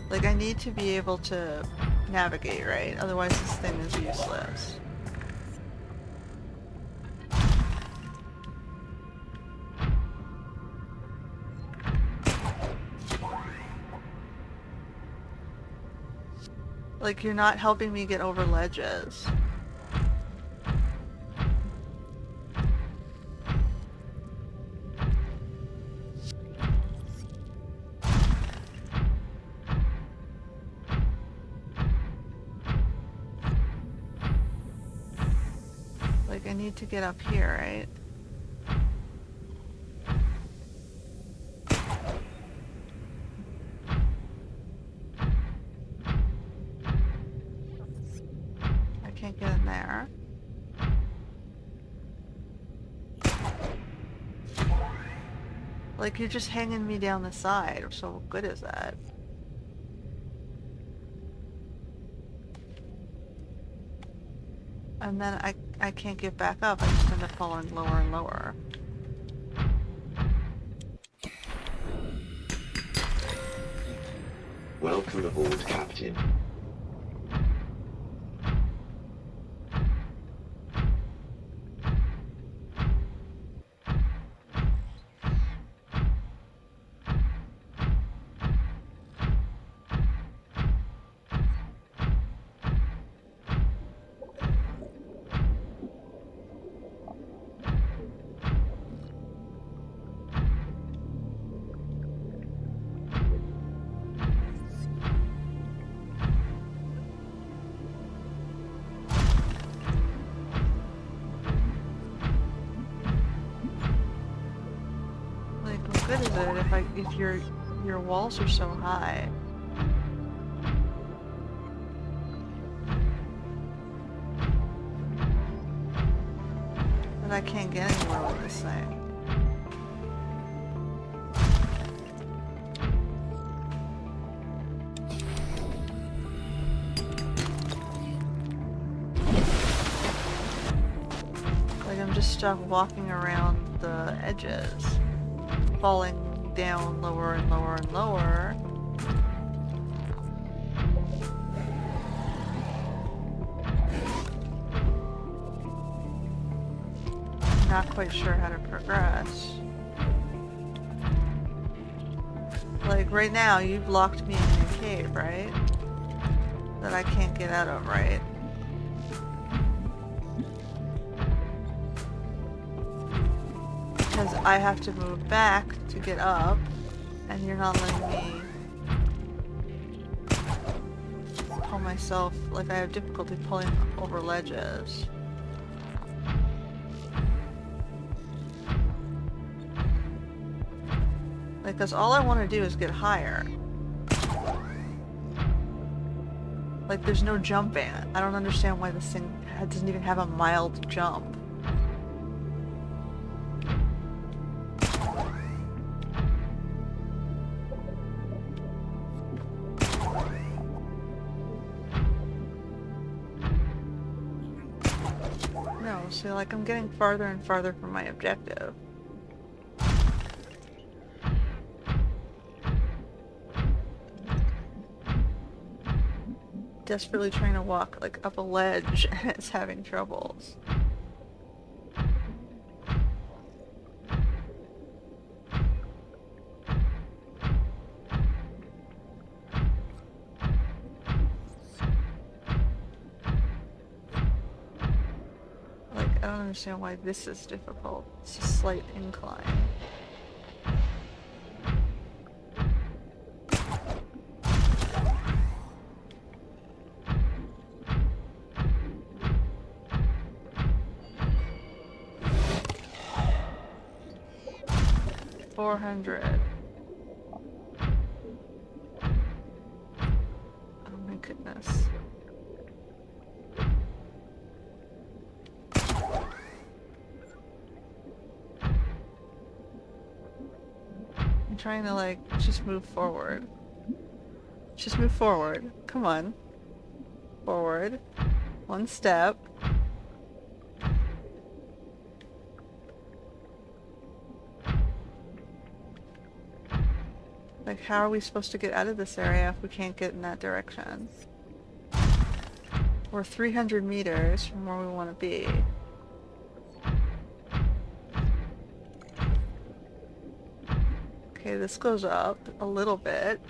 Like, I need to be able to navigate, right? Otherwise this thing is useless. Like, you're not helping me get over ledges. Like, I need to get up here, right? I can't get in there. Like, you're just hanging me down the side, so what good is that? And then I can't get back up, I just end up falling lower and lower. Welcome aboard, Captain. Like, what good is it if your walls are so high? That I can't get anywhere with this thing. Like, I'm just stuck walking around the edges, falling down lower and lower and lower. Not quite sure how to progress. Like, right now, you've locked me in a cave, right? That I can't get out of, right? Because I have to move back to get up, and you're not letting me pull myself. Like, I have difficulty pulling over ledges. Like, because all I want to do is get higher. Like, there's no jumping. I don't understand why this thing doesn't even have a mild jump. No, so like I'm getting farther and farther from my objective. Desperately trying to walk like up a ledge and it's having troubles. Like, I don't understand why this is difficult. It's a slight incline. $400. Oh my goodness. trying to, like, just move forward. Just move forward. Come on. Forward. One step. Like, how are we supposed to get out of this area if we can't get in that direction? We're 300 meters from where we want to be. Okay, this goes up a little bit.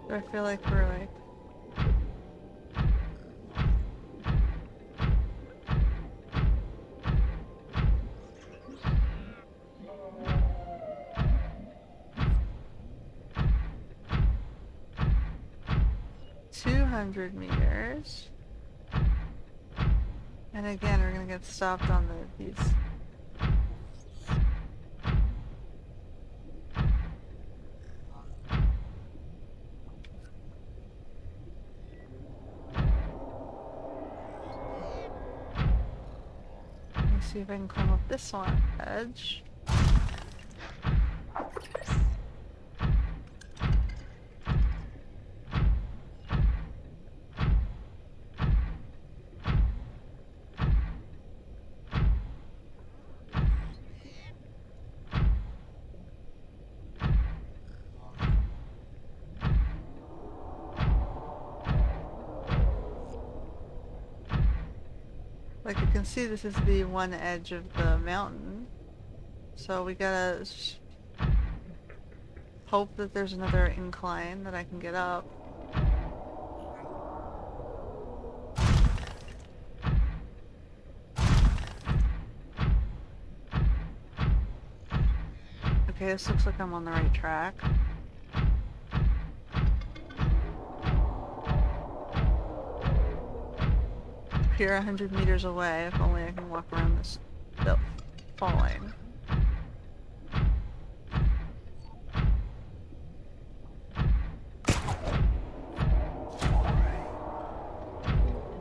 Do I feel like we're like... meters. And again, we're gonna get stopped on these. Let me see if I can climb up this one edge. Like you can see, this is the one edge of the mountain. So we gotta hope that there's another incline that I can get up. Okay, this looks like I'm on the right track. Here 100 meters away, if only I can walk around this without falling.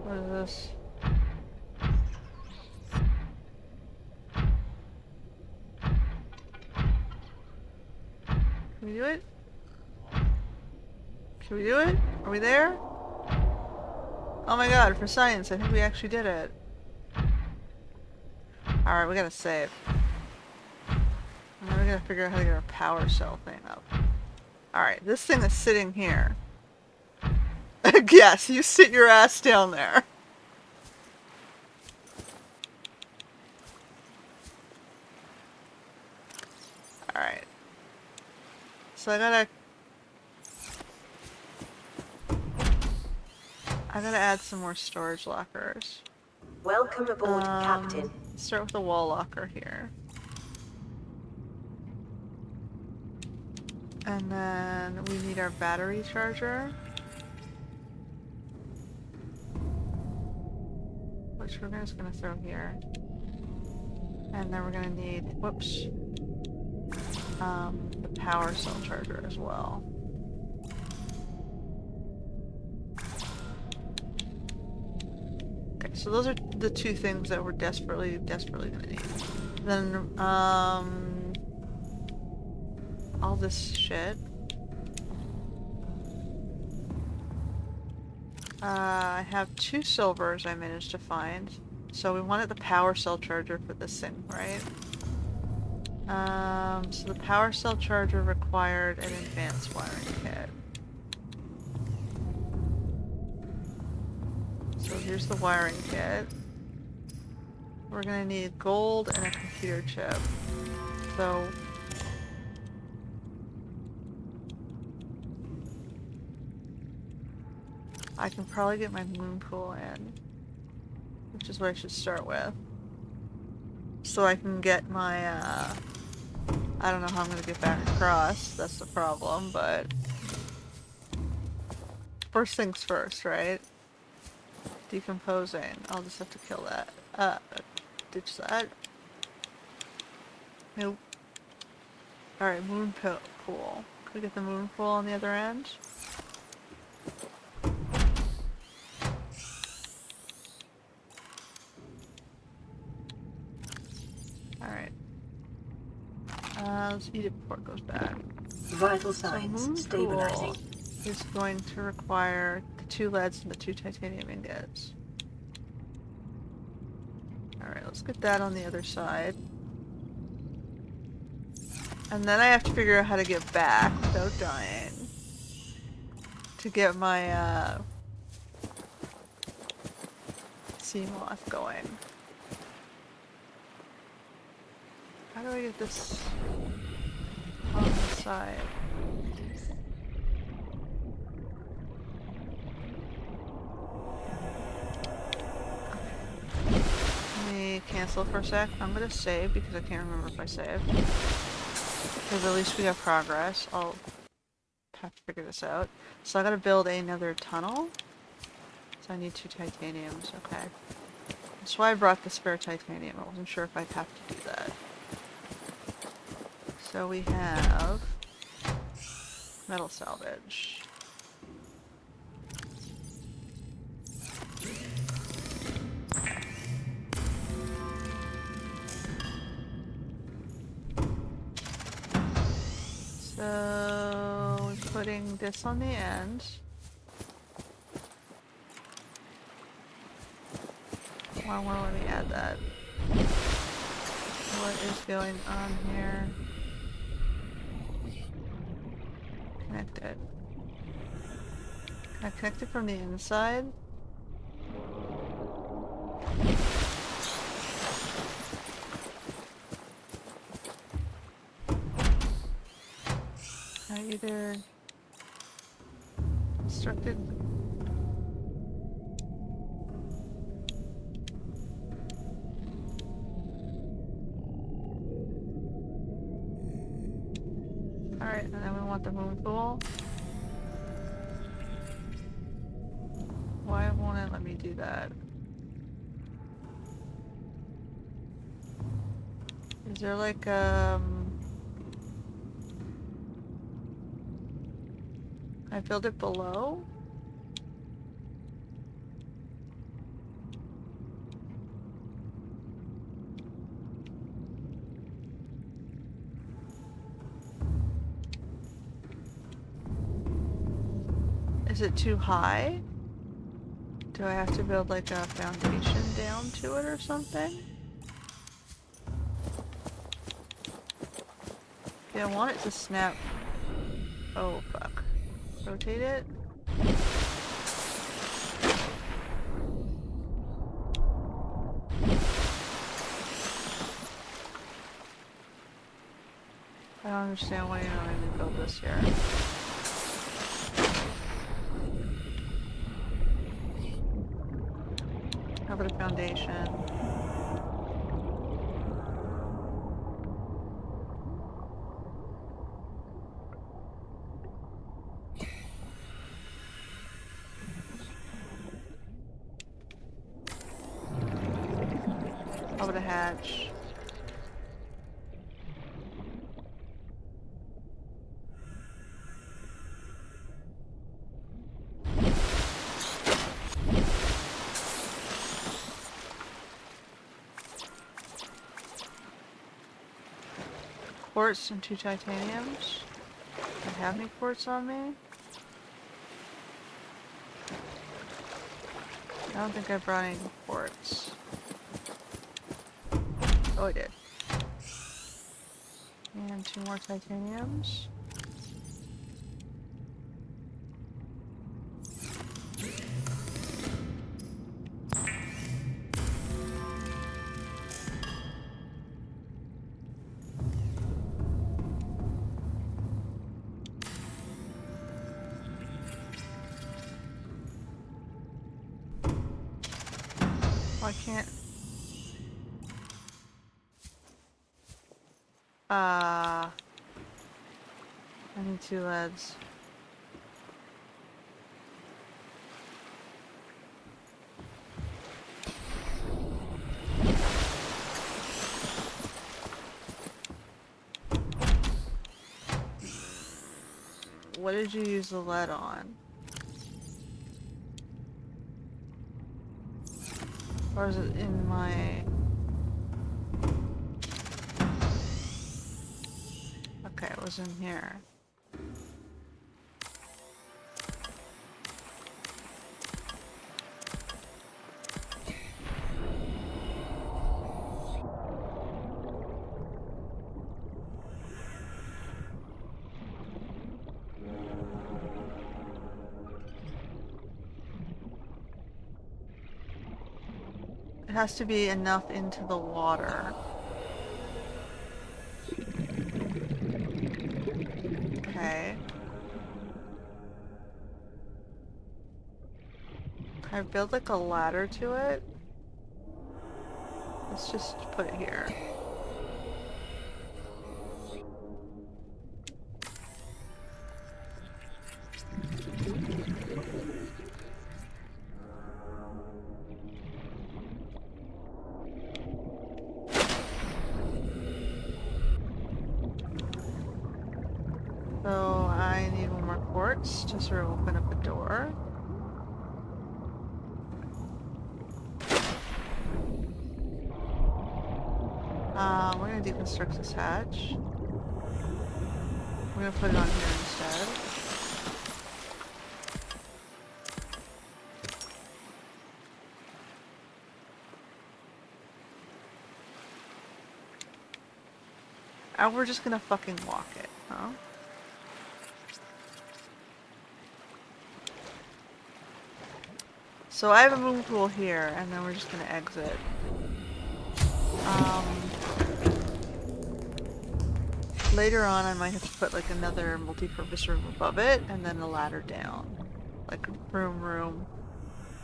What is this? Can we do it? Can we do it? Are we there? Oh my god, for science, I think we actually did it. Alright, we gotta save. And then we gotta figure out how to get our power cell thing up. Alright, this thing is sitting here. Yes, you sit your ass down there. Alright. So I gotta add some more storage lockers. Welcome aboard, Captain. Start with the wall locker here. And then we need our battery charger, which we're just gonna throw here. And then we're gonna need, whoops, the power cell charger as well. Okay, so those are the two things that we're desperately gonna need. Then, all this shit. I have 2 silvers I managed to find. So we wanted the power cell charger for this thing, right? So the power cell charger required an advanced wiring kit. So here's the wiring kit. We're gonna need gold and a computer chip. So I can probably get my moon pool in, which is what I should start with. So I can get my, I don't know how I'm gonna get back across, that's the problem, but first things first, right? Decomposing. I'll just have to kill that. Ditch that. Nope. Alright, moon pool. We get the moon pool on the other end. Alright. Let's eat it before it goes bad. Vital So signs moon stabilizing. pool is going to require the 2 leads and the 2 titanium ingots. Alright, let's get that on the other side. And then I have to figure out how to get back without dying. To get my, Seamoth going. How do I get this on the side? Let me cancel for a sec. I'm gonna save because I can't remember if I saved. Because at least we have progress. I'll have to figure this out. So I gotta build another tunnel. So I need 2 titaniums, okay. That's why I brought the spare titanium. I wasn't sure if I'd have to do that. So we have metal salvage. So we're putting this on the end. Why won't let me add that? What is going on here? Connect it. Can I connect it from the inside? I either constructed. Alright, and then we want the moon pool. Why won't it let me do that? Is there like I build it below? Is it too high? Do I have to build like a foundation down to it or something? Yeah, I want it to snap. Oh, fuck. Rotate it? I don't understand why you're not letting me build this here. How about a foundation? How about a hatch? Quartz and 2 titaniums. Do I have any quartz on me? I don't think I brought any quartz. Oh, I did. And 2 more titaniums. Why can't... I need 2 leads. what did you use the lead on? Or is it in my... Okay, it was in here. It has to be enough into the water. Okay. Can I build like a ladder to it? Let's just put it here. So I need one more quartz to sort of open up a door. We're gonna deconstruct this hatch. We're gonna put it on here instead. And we're just gonna fucking walk it, huh? So I have a moon pool here, and then we're just gonna exit. Later on I might have to put like another multi-purpose room above it, and then a ladder down. Like room,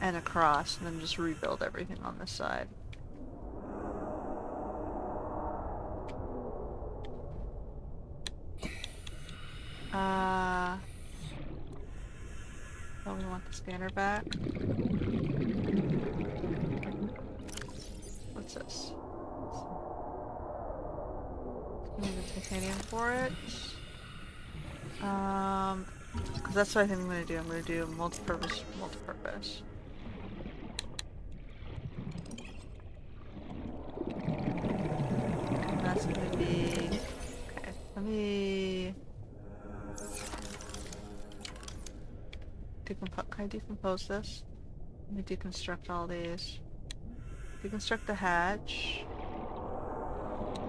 and across, and then just rebuild everything on this side. Oh, we want the scanner back. What's this? We need the titanium for it. Because that's what I think I'm gonna do. I'm gonna do multi-purpose. And that's gonna be... Okay, let me... Can I decompose this? Let me deconstruct all these. Deconstruct the hatch.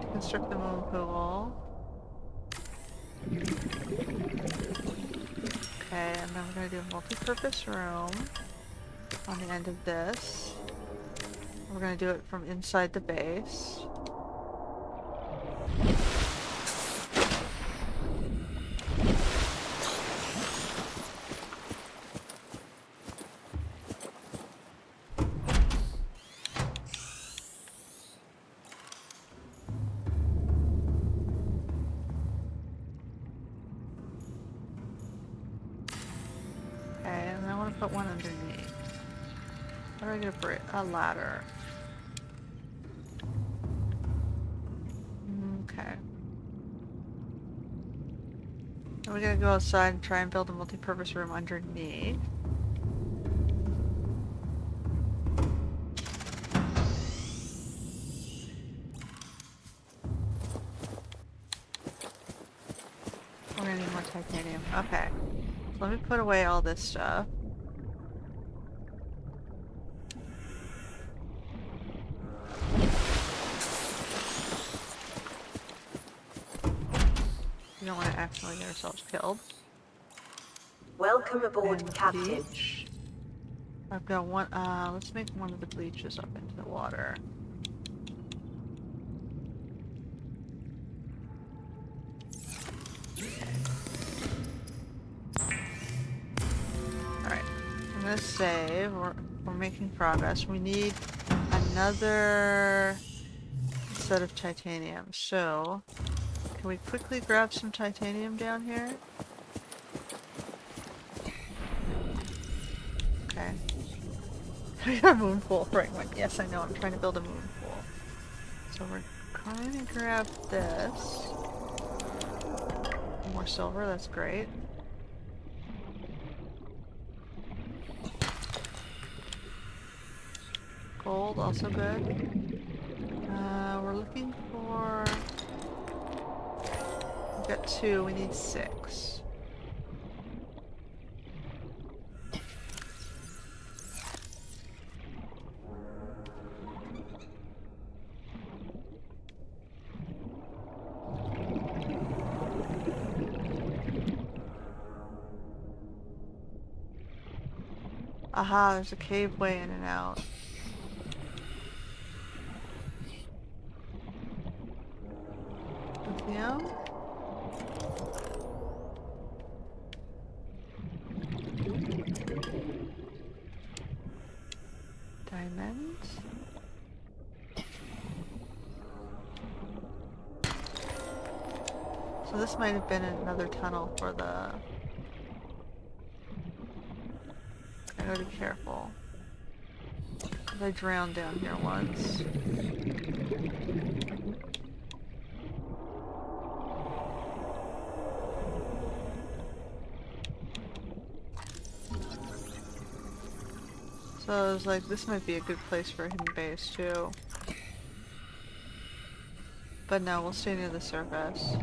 Deconstruct the moon pool. Okay, and then we're gonna do a multi-purpose room on the end of this. We're gonna do it from inside the base. Put one underneath. How do I get a ladder? Okay. Then we gotta go outside and try and build a multi-purpose room underneath. We're gonna need more titanium. Okay. So let me put away all this stuff. We don't want to accidentally get ourselves killed. Welcome aboard, And the Captain. bleach. I've got one, let's make one of the bleaches up into the water. Alright, I'm gonna save. We're making progress. We need another set of titanium. So, can we quickly grab some titanium down here? Okay. I got a moon pool right one. Yes, I know. I'm trying to build a moon pool. So we're going to grab this. More silver. That's great. gold, also good. We're looking for... We've got 2, we need 6. Aha, there's a cave way in and out. Lithium? Diamond? So this might have been another tunnel for the... I gotta be careful. 'Cause I drowned down here once. So I was like, this might be a good place for a hidden base too. But no, we'll stay near the surface.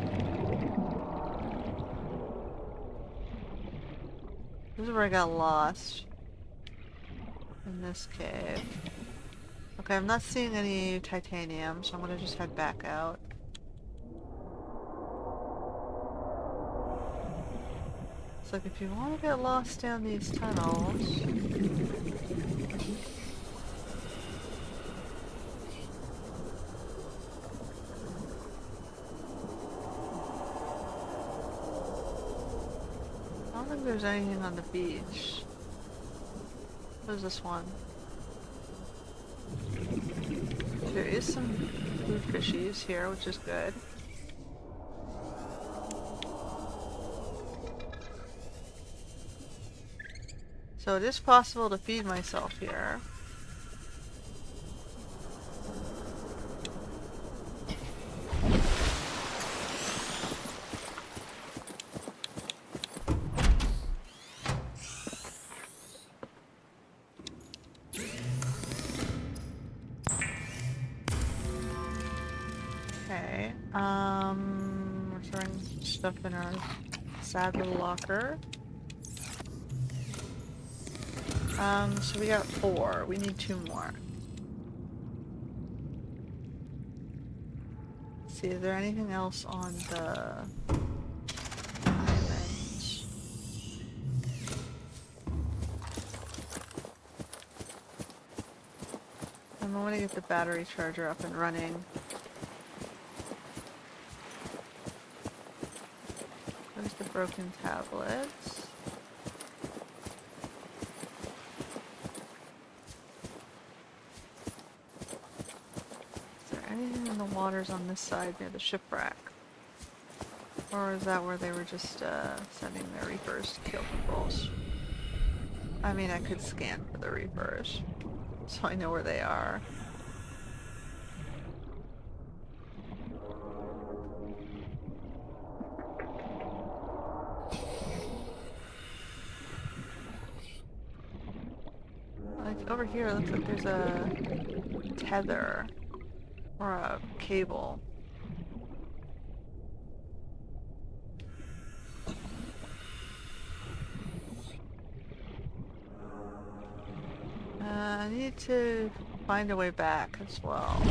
This is where I got lost. In this cave. Okay, I'm not seeing any titanium, so I'm gonna just head back out. It's like if you want to get lost down these tunnels... I don't think there's anything on the beach. What is this one? There is some food fishies here, which is good. So it is possible to feed myself here. Okay, we're throwing stuff in our sad little locker. So we got 4. We need 2 more. Let's see, is there anything else on the island? I'm going to get the battery charger up and running. There's the broken tablets. Anything in the waters on this side near the shipwreck? Or is that where they were just sending their reapers to kill people? I mean, I could scan for the reapers, so I know where they are. Like over here, it looks like there's a tether. Or a cable. I need to find a way back as well.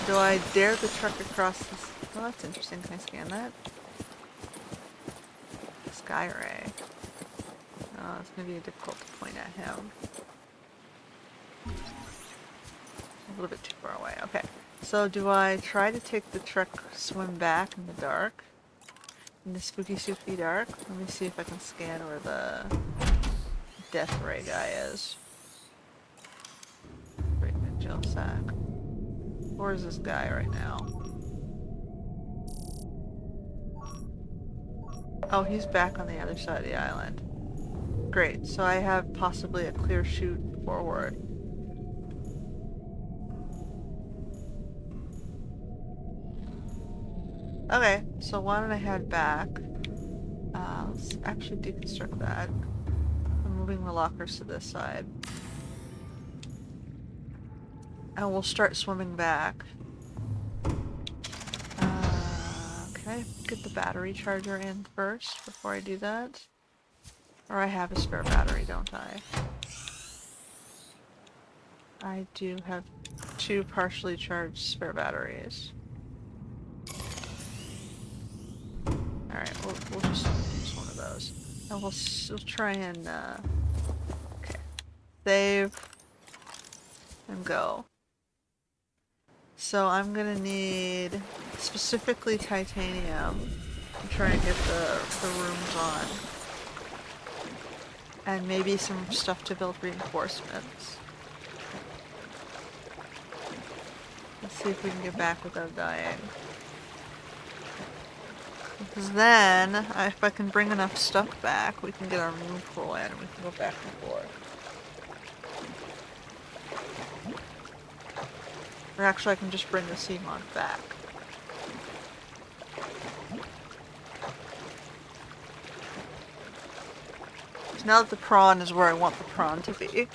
Do I dare the truck across this? Oh, that's interesting. Can I scan that? Sky ray. Oh, it's going to be difficult to point at him. A little bit too far away. Okay. So do I try to take the truck, swim back in the dark? In the spooky dark? Let me see if I can scan where the death ray guy is. Great big gel sack. Where is this guy right now? Oh, he's back on the other side of the island. Great, so I have possibly a clear chute forward. Okay, so why don't I head back? Let's actually deconstruct that. I'm moving the lockers to this side. And we'll start swimming back. Okay, get the battery charger in first before I do that. Or I have a spare battery, don't I? I do have 2 partially charged spare batteries. Alright, we'll just use one of those. And we'll try and, okay. Save. And go. So I'm gonna need specifically titanium to try and get the rooms on. And maybe some stuff to build reinforcements. Let's see if we can get back without dying. Because then, if I can bring enough stuff back, we can get our moon pool in and we can go back and forth. Or actually, I can just bring the Seamoth back. So now that the prawn is where I want the prawn to be.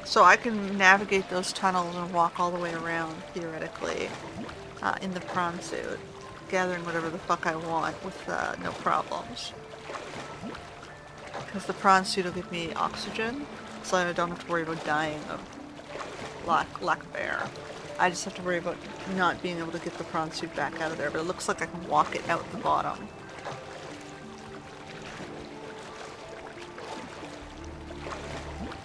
So I can navigate those tunnels and walk all the way around, theoretically, in the prawn suit, gathering whatever the fuck I want with no problems. Because the prawn suit will give me oxygen, so I don't have to worry about dying of lack of air. I just have to worry about not being able to get the prawn suit back out of there, but it looks like I can walk it out the bottom.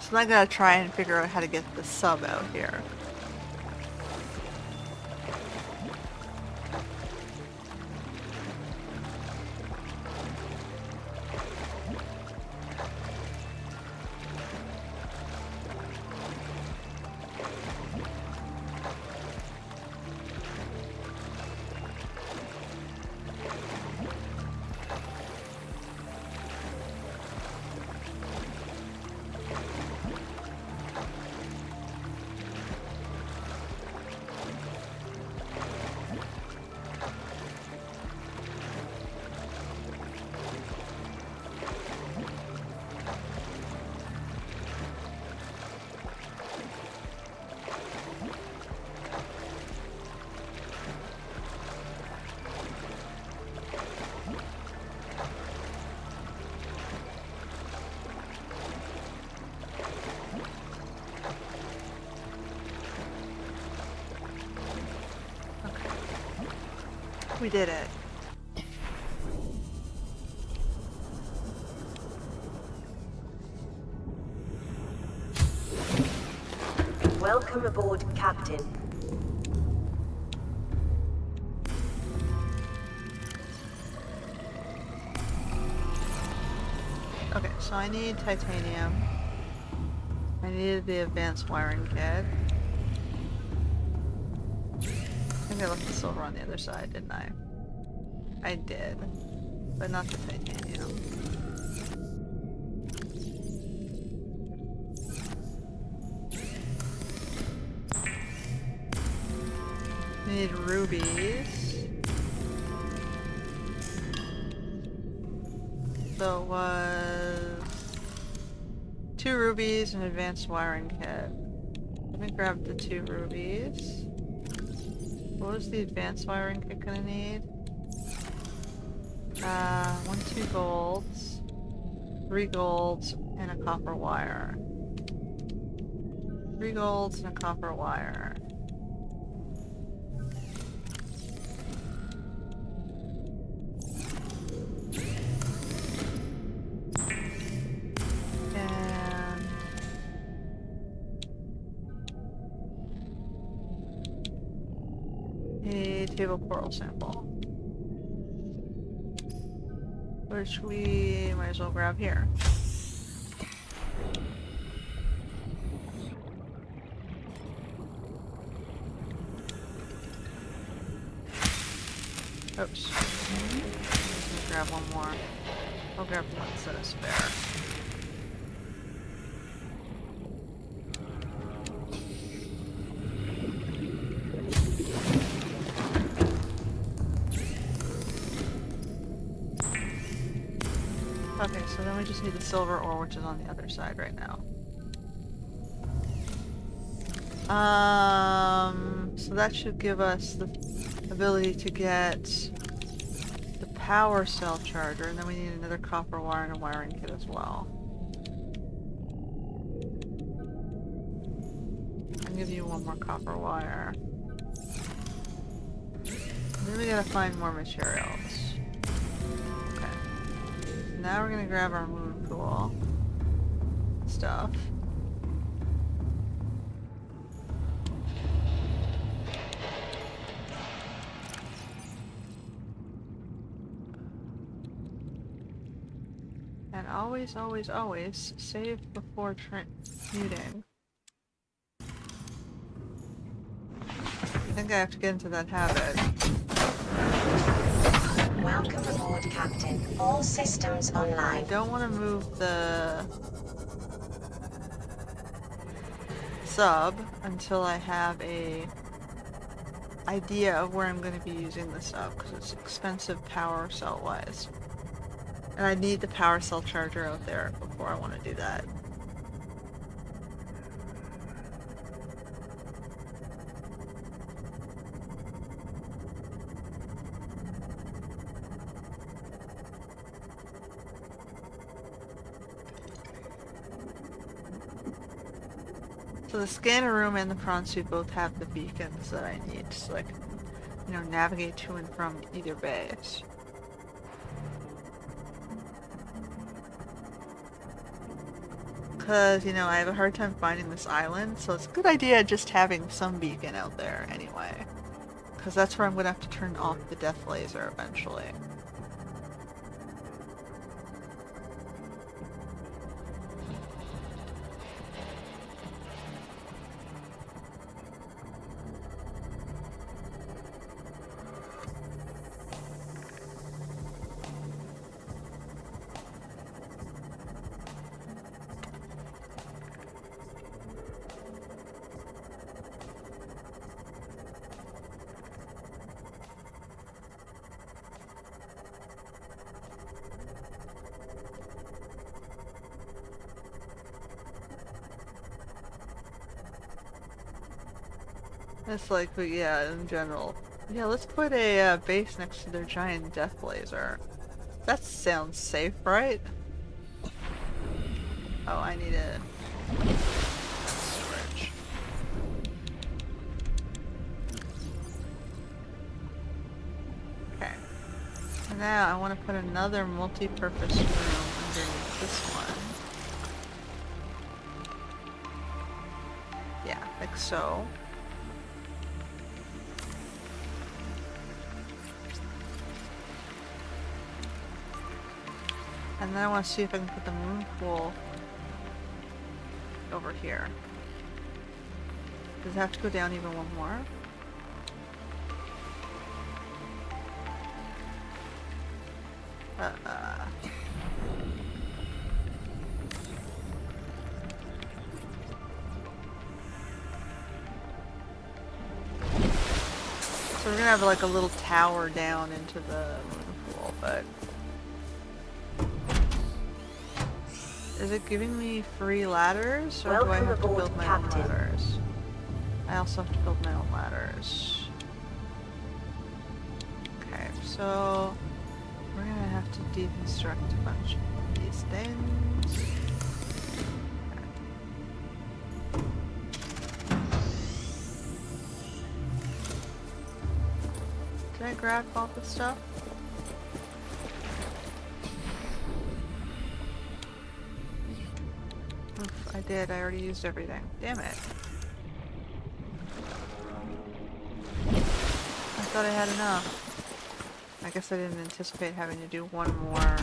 So I'm gonna try and figure out how to get the sub out here. We did it. Welcome aboard, Captain. Okay, so I need titanium. I needed the advanced wiring kit. I think I left the silver on the other side, didn't I? I did. But not the titanium. We need rubies. So it was 2 rubies and advanced wiring kit. Let me grab the 2 rubies. What was the advanced wiring kit gonna need? 1, 2 golds, 3 golds, and a copper wire. 3 golds and a copper wire. A table coral sample, which we might as well grab here. Oops. just gonna grab one more. I'll grab one set of spare. Okay, so then we just need the silver ore, which is on the other side right now. So that should give us the ability to get the power cell charger, and then we need another copper wire and a wiring kit as well. I'll give you one more copper wire. And then we gotta find more materials. Okay. Now we're gonna grab our moon pool stuff. And always, always, always save before transmuting. I think I have to get into that habit. Welcome aboard, Captain. All systems I online. don't want to move the sub until I have a idea of where I'm going to be using the sub, because it's expensive power cell wise. And I need the power cell charger out there before I want to do that. So the scanner room and the prawn suit both have the beacons that I need to, like, you know, navigate to and from either base. Because, you know, I have a hard time finding this island, so it's a good idea just having some beacon out there anyway. Because that's where I'm going to have to turn off the death laser eventually. It's like, but yeah, in general. Yeah, let's put a base next to their giant death laser. That sounds safe, right? Oh, I need a storage. Okay. So now I want to put another multi-purpose room underneath this one. Yeah, like so. And then I want to see if I can put the moon pool over here. Does it have to go down even one more? So we're gonna have like a little tower down into the moon pool, but is it giving me free ladders, or do I have to build my own ladders? I also have to build my own ladders. Okay, so we're gonna have to deconstruct a bunch of these things. Did I grab all the stuff? Oof, I did. I already used everything. Damn it. I thought I had enough. I guess I didn't anticipate having to do one more.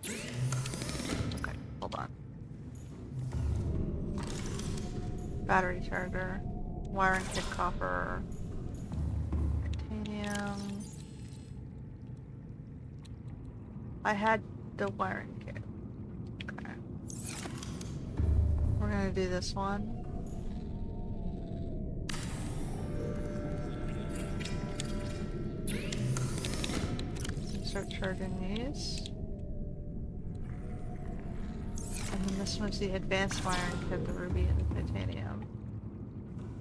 Okay, hold on. Battery charger. Wiring kit copper. titanium. I had the wiring kit. Okay. We're gonna do this one. Start charging these. And then this one's the advanced wiring kit, the ruby and the titanium.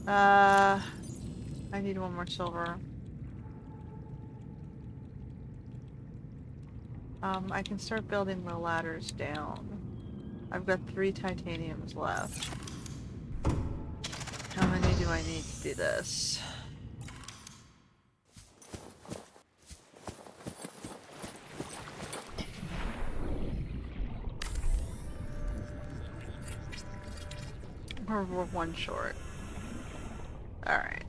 I need one more silver. I can start building the ladders down. I've got 3 titaniums left. How many do I need to do this? We're 1 short. Alright.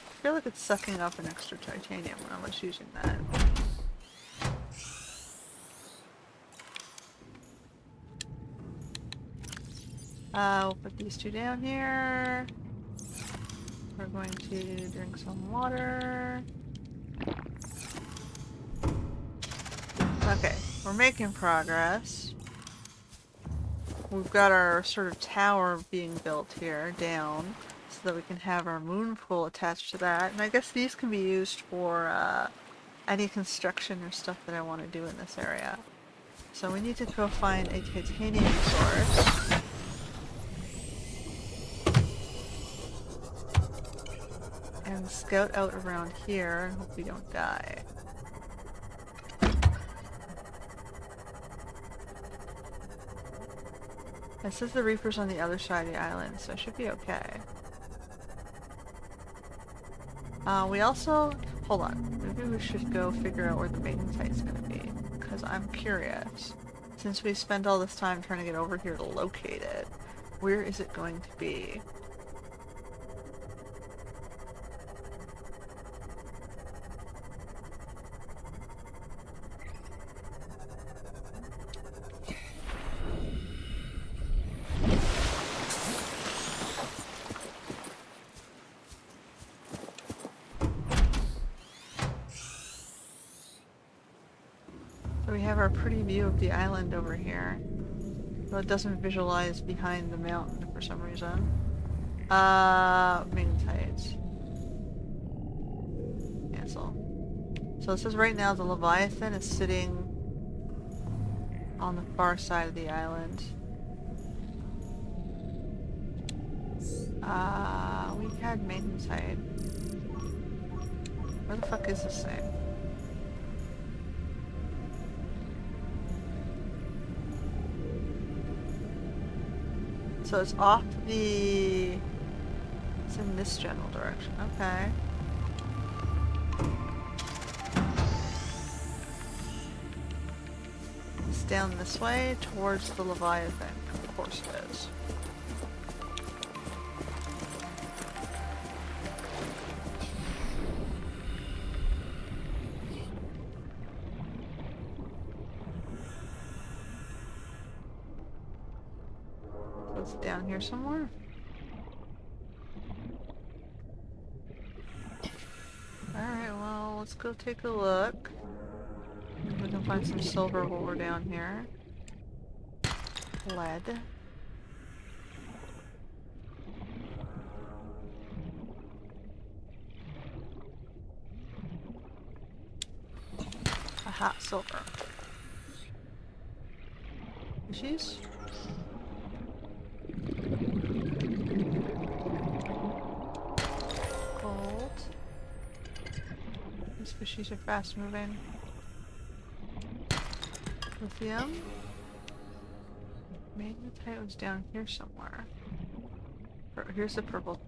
I feel like it's sucking up an extra titanium when I was using that. We'll put these 2 down here. We're going to drink some water. Okay, we're making progress. We've got our sort of tower being built here, down, so that we can have our moon pool attached to that. And I guess these can be used for any construction or stuff that I want to do in this area. So we need to go find a titanium source. And scout out around here and hope we don't die. It says the Reaper's on the other side of the island, so it should be okay. We also... Hold on. Maybe we should go figure out where the Magnetite's gonna be. Because I'm curious. Since we spent all this time trying to get over here to locate it, where is it going to be? So we have our pretty view of the island over here. Though it doesn't visualize behind the mountain for some reason. Magnetite. Cancel. So it says right now the Leviathan is sitting on the far side of the island. We had Magnetite. Where the fuck is this thing? So it's off the... It's in this general direction. Okay. It's down this way towards the Leviathan. Of course it is. It's down here somewhere. Alright, well, let's go take a look. Maybe we can find some silver while we're down here. Lead. Aha, silver. Fishies? Gold. These fishies are fast moving. Lithium. Magnetite was down here somewhere. Here's the purple.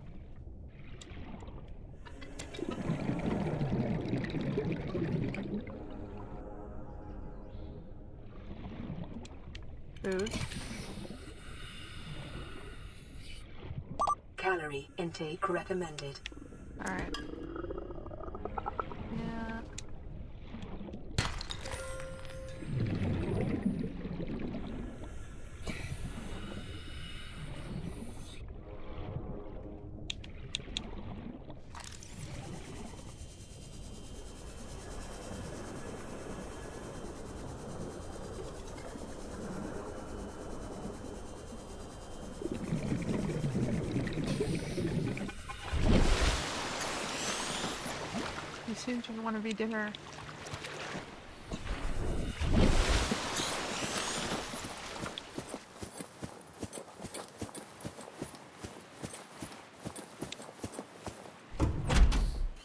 Food. Calorie intake recommended. Alright. Yeah. soon do we want to be dinner?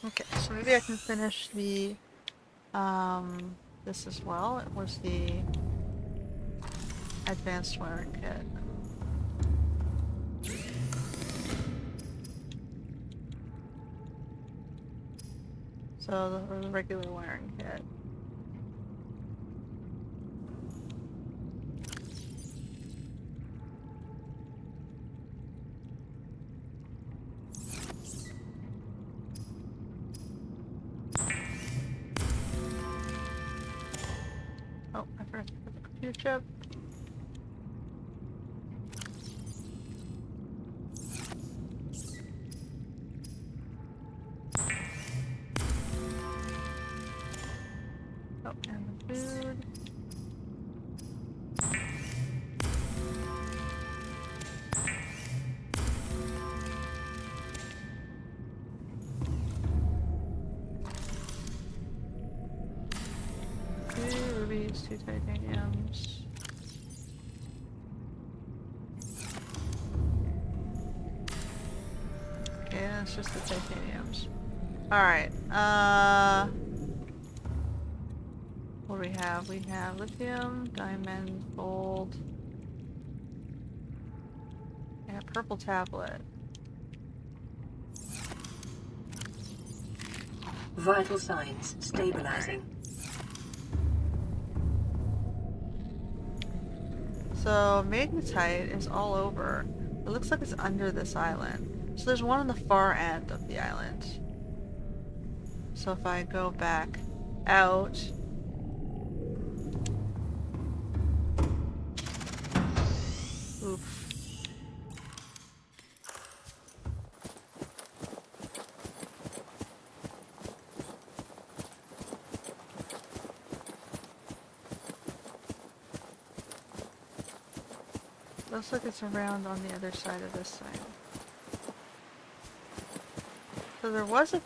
Okay, so maybe I can finish the this as well. It was the advanced wiring kit. So the regular wiring kit. Oh, I forgot to put the computer chip. Oh, and the food. Two rubies, two titaniums. Yeah, it's just the titaniums. Alright, what do we have? We have lithium, diamond, gold, and a purple tablet. Vital signs stabilizing. So, Magnetite is all over. It looks like it's under this island. So there's one on the far end of the island. So if I go back out... Oof. Looks like it's around on the other side of this thing. So there was a...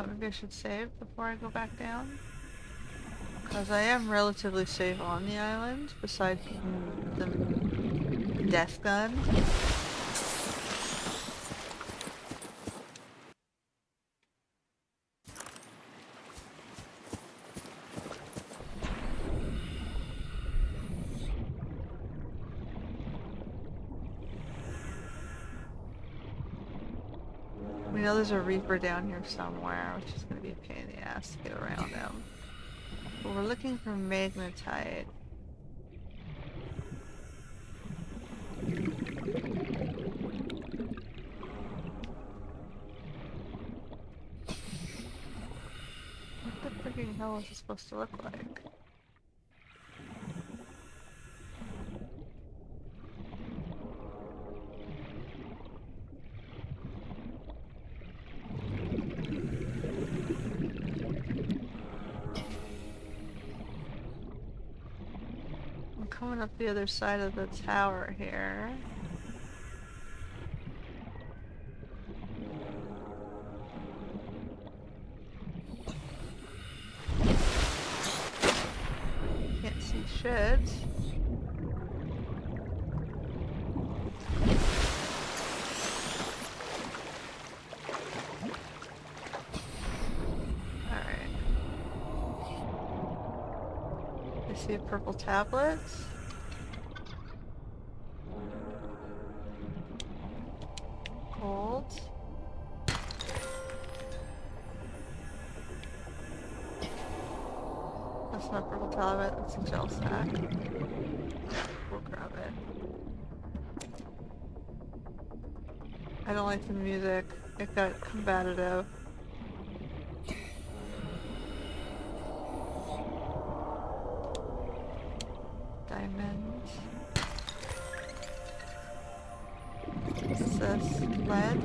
maybe I should save before I go back down. Because I am relatively safe on the island, besides the death gun. We know there's a reaper down here somewhere, which is going to be a pain in the ass to get around him. But we're looking for magnetite. What the freaking hell is it supposed to look like? I'm coming up the other side of the tower here. Can't see shit. Alright. I see a purple tablet. Gold. That's not a purple tablet, that's a gel sack. We'll grab it. I don't like the music. It got combative. Diamonds. What's this? Lead?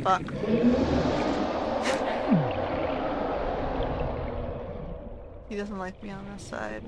Fuck. He doesn't like me on this side.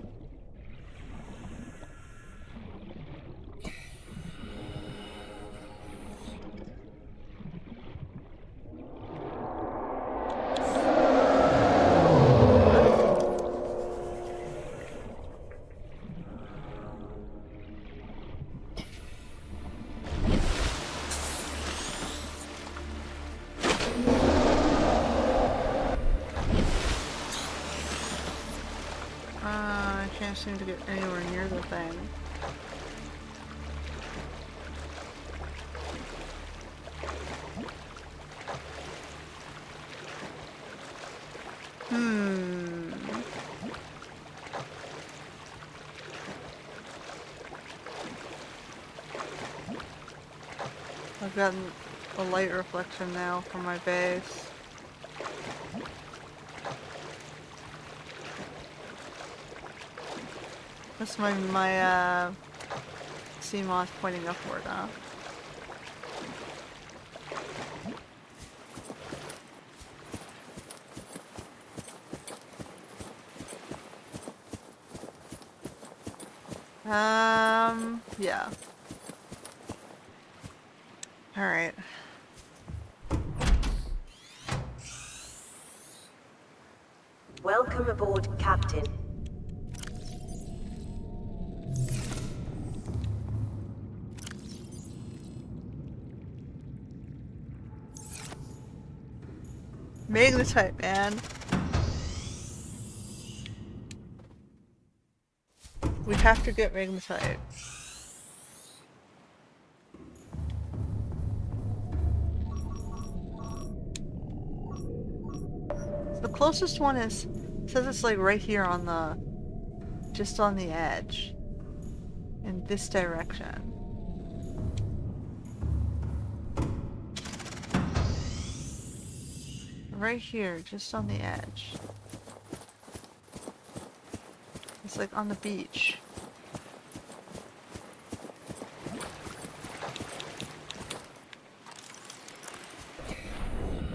I can't seem to get anywhere near the thing. I've gotten a light reflection now from my base. That's my Seamoth pointing upward, huh? Yeah. Alright. Welcome aboard, Captain. Magnetite, man. We have to get Magnetite. The closest one is, says it's like right here on the, just on the edge. In this direction. Right here, just on the edge. It's like on the beach.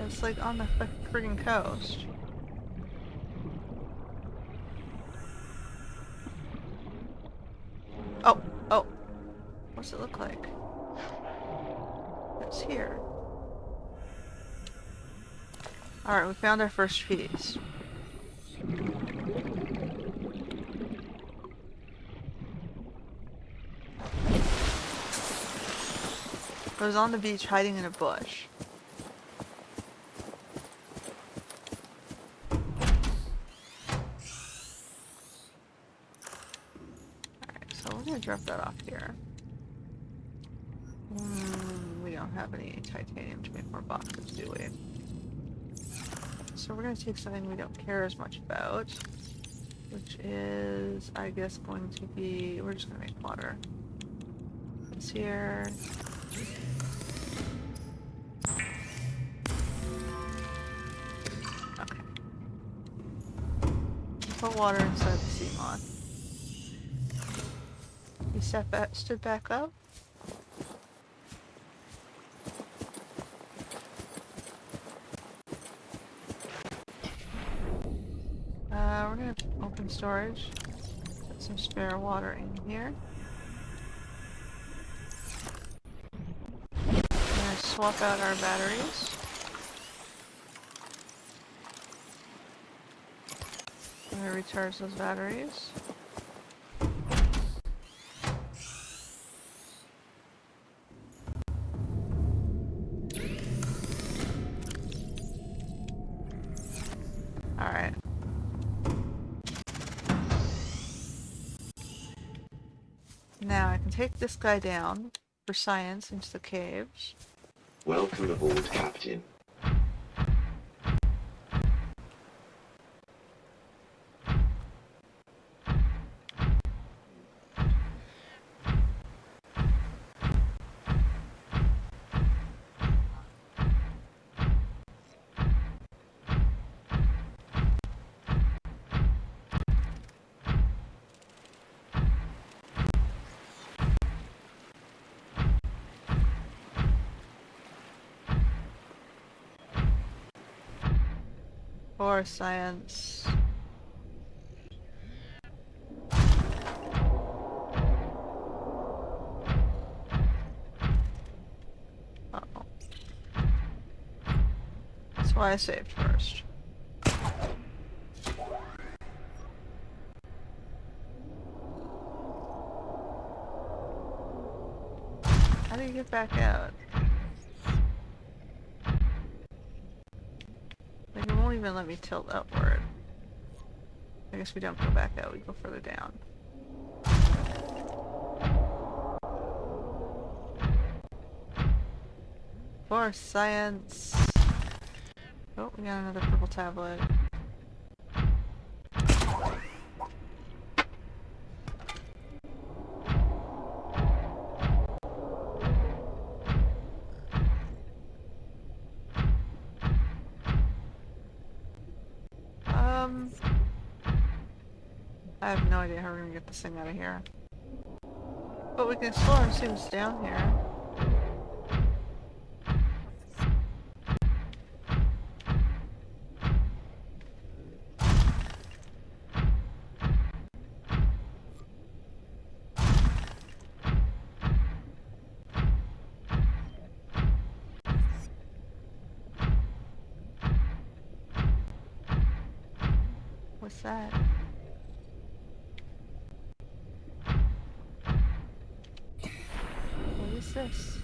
It's like on the freaking coast. Oh, oh. What's it look like? It's here. Alright, we found our first piece. It was on the beach hiding in a bush. Alright, so we're gonna drop that off here. We don't have any titanium to make more boxes, do we? So we're gonna take something we don't care as much about, which is, I guess, going to be, we're just gonna make water. It's here. Okay. Put water inside the Seamoth. You stood back up? We're gonna open storage. Put some spare water in here. I'm gonna swap out our batteries. I'm gonna recharge those batteries. Alright. Now I can take this guy down for science into the caves. Welcome aboard, Captain. For science. Uh-oh. That's why I saved first. How do you get back out? Like, it won't even let me tilt upward. I guess we don't go back out, we go further down. For science! Oh, we got another purple tablet. I have no idea how we're gonna get this thing out of here. But we can explore and see what's down here. What's that? What is this?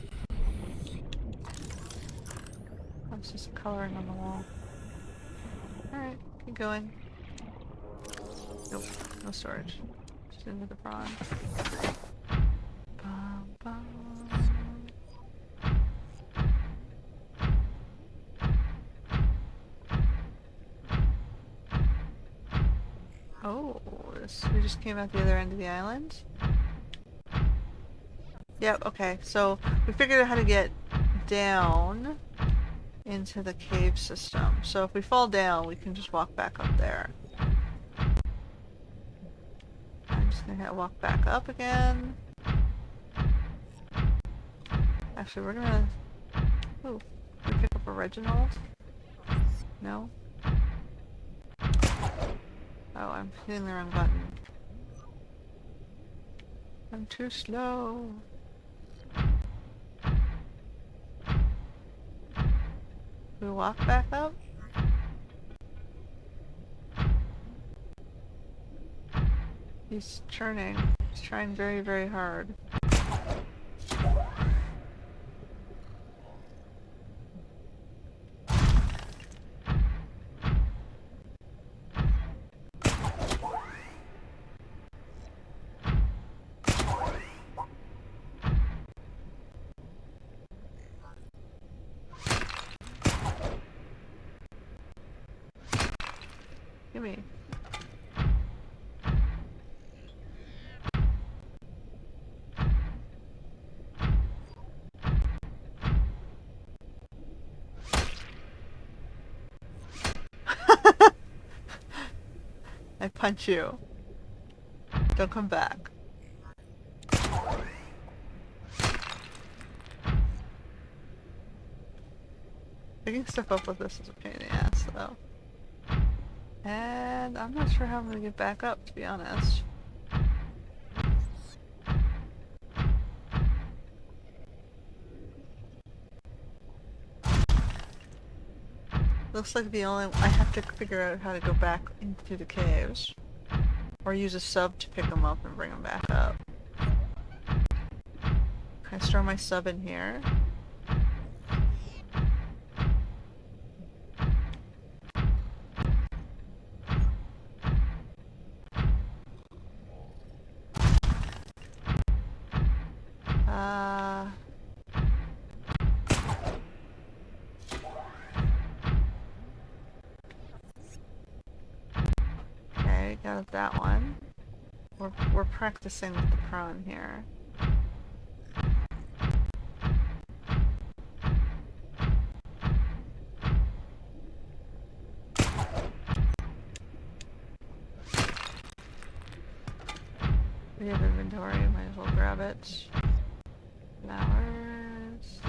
Oh, it's just coloring on the wall. Alright, keep going. Nope, no storage. Just into the prawn. Bum, bum. Oh, we just came out the other end of the island? Yep, okay, so we figured out how to get down into the cave system. So if we fall down, we can just walk back up there. I'm just gonna walk back up again. Actually, we're gonna... Ooh, can we pick up a Reginald? No? Oh, I'm hitting the wrong button. I'm too slow. We walk back up? He's churning. He's trying very, very hard. Gimme. I punch you. Don't come back. Picking stuff up with this is a pain in the ass, though. And I'm not sure how I'm gonna get back up, to be honest. Looks like I have to figure out how to go back into the caves. Or use a sub to pick them up and bring them back up. Can I store my sub in here? Okay, got that one. We're practicing with the prawn here. We have inventory, might as well grab it. Flowers.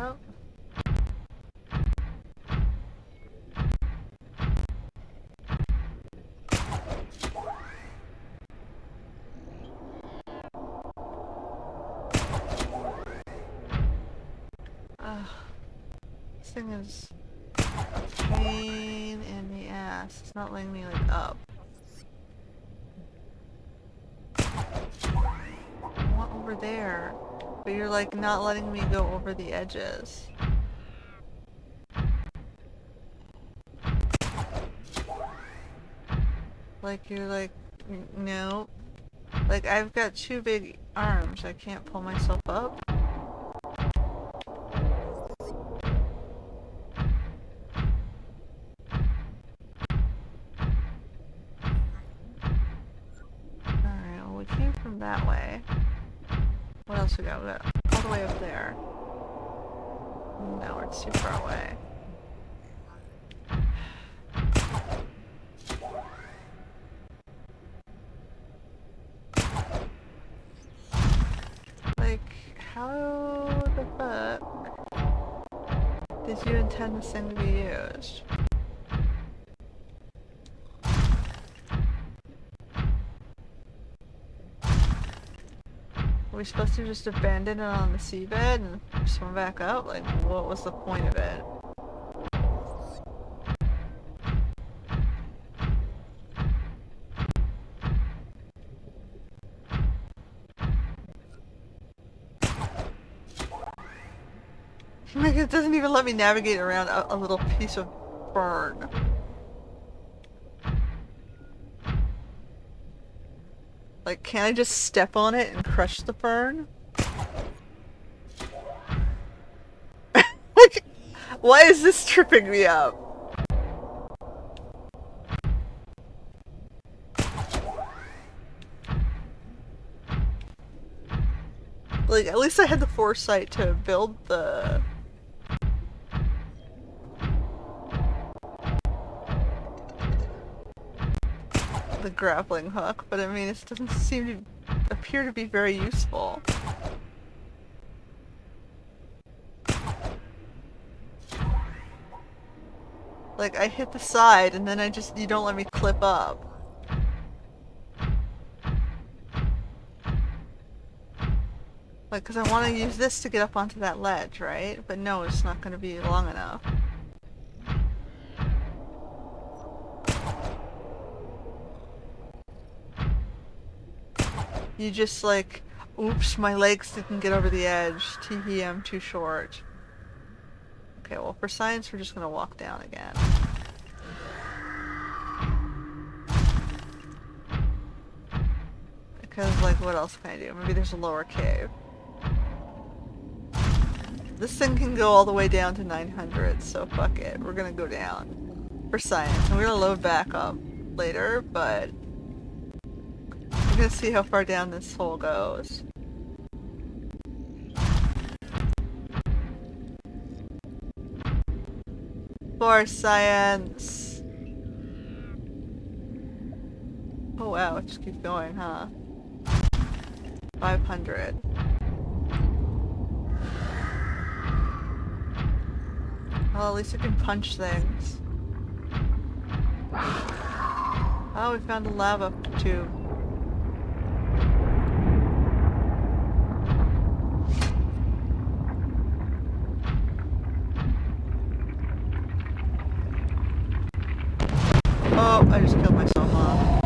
Yep. This thing is a pain in the ass. It's not letting me like up. I want over there, but you're like not letting me go over the edges. Like you're like, no. Like I've got 2 big arms. I can't pull myself up. Alright, well we came from that way. What else we got? We got all the way up there. No, it's too far away. Like, how the fuck did you intend this thing to be used? Are we supposed to just abandon it on the seabed and swim back up? Like, what was the point of it? Like, it doesn't even let me navigate around a little piece of fern. Like, can't I just step on it and crush the fern? Like, why is this tripping me up? Like, at least I had the foresight to build the grappling hook, but I mean, it doesn't seem to appear to be very useful. Like, I hit the side and then you don't let me clip up. Like, cause I want to use this to get up onto that ledge, right? But no, it's not going to be long enough. You just like, oops, my legs didn't get over the edge. Tee-hee, I'm too short. Okay, well for science we're just gonna walk down again. Because like, what else can I do? Maybe there's a lower cave. This thing can go all the way down to 900, so fuck it. We're gonna go down. For science. And we're gonna load back up later, but we're gonna see how far down this hole goes. For science! Oh wow, it just keeps going, huh? 500. Well, at least I can punch things. Oh, we found a lava tube. Oh, I just killed myself off.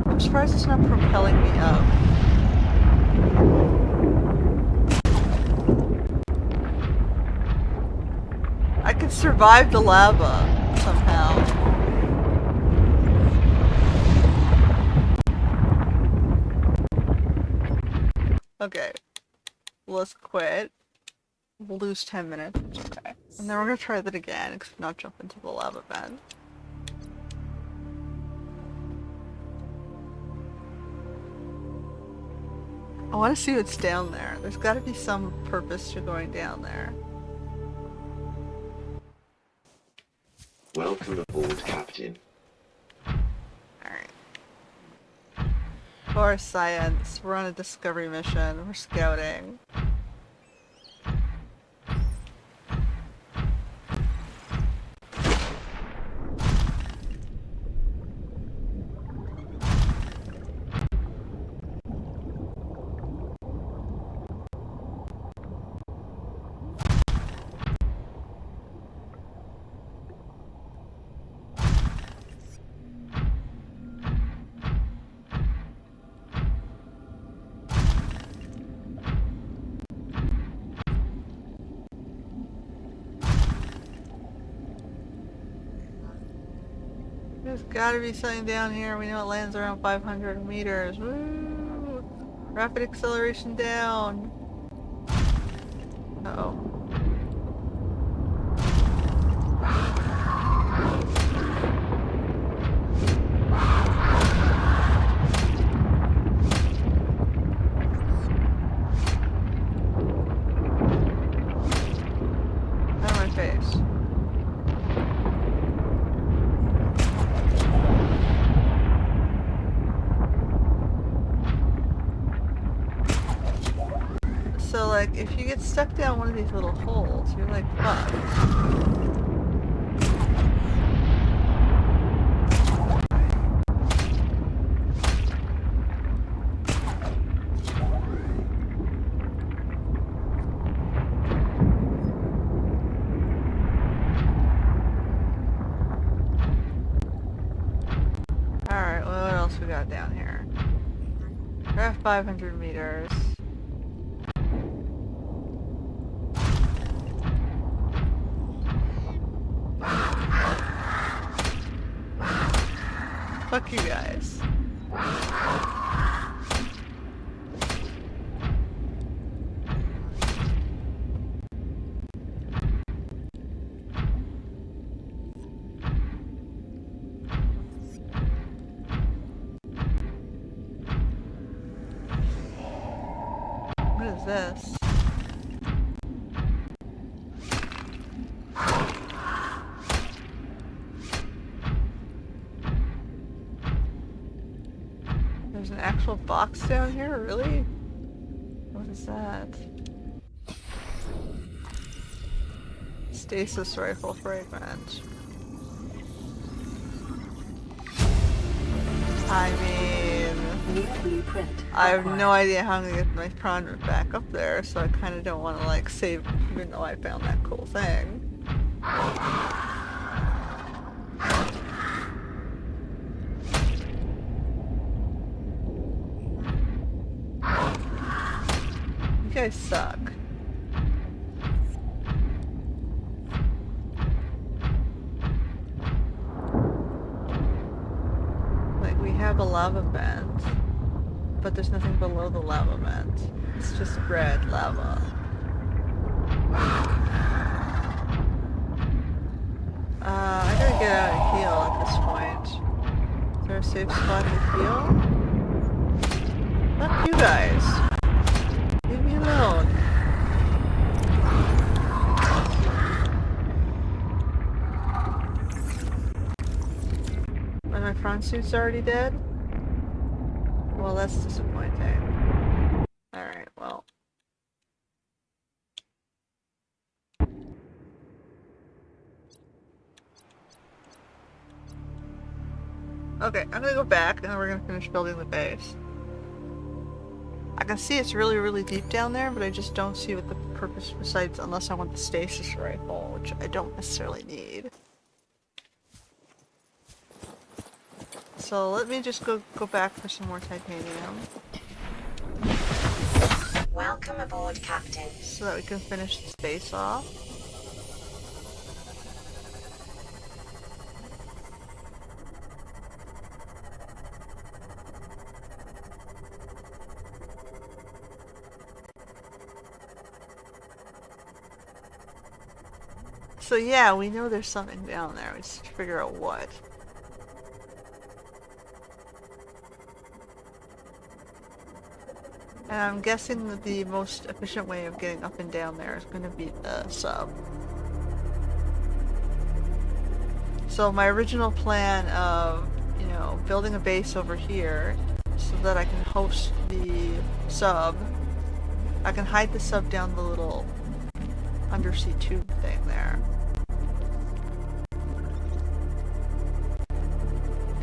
I'm surprised it's not propelling me up. I could survive the lava somehow. Okay, let's quit. We'll lose 10 minutes. Okay. And then we're gonna try that again, except not jump into the lava bed. I want to see what's down there. There's got to be some purpose to going down there. Welcome aboard, Captain. Alright. For science, we're on a discovery mission. We're scouting. There's gotta be something down here. We know it lands around 500 meters. Woo! Rapid acceleration down. Uh-oh. Out of my face. So, like, if you get stuck down one of these little holes, you're like, fucked. Alright, well, what else we got down here? We're at 500 meters. Fuck you guys. What is this? There's an actual box down here? Really? What is that? Stasis rifle fragment. I mean, New blueprint. I have no acquired. idea how I'm gonna get my prawn back up there, so I kind of don't want to like save, even though I found that cool thing. You guys suck. Like, we have a lava vent, but there's nothing below the lava vent. It's just red lava. I gotta get out and heal at this point. Is there a safe spot to heal? Fuck you guys. Leave me alone. And my front suit's already dead? Well, that's disappointing. Alright, well. Okay, I'm gonna go back and then we're gonna finish building the base. I can see it's really, really deep down there, but I just don't see what the purpose besides, unless I want the stasis rifle, which I don't necessarily need. So let me just go back for some more titanium Welcome aboard, Captain. so that we can finish this base off. So yeah, we know there's something down there. We just have to figure out what. And I'm guessing that the most efficient way of getting up and down there is going to be the sub. So my original plan of, you know, building a base over here so that I can host the sub. I can hide the sub down the little undersea tube thing there.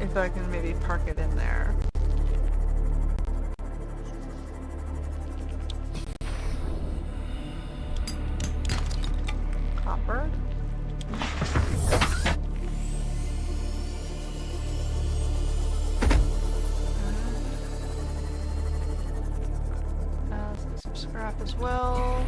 If I can maybe park it in there. Copper. Some scrap as well.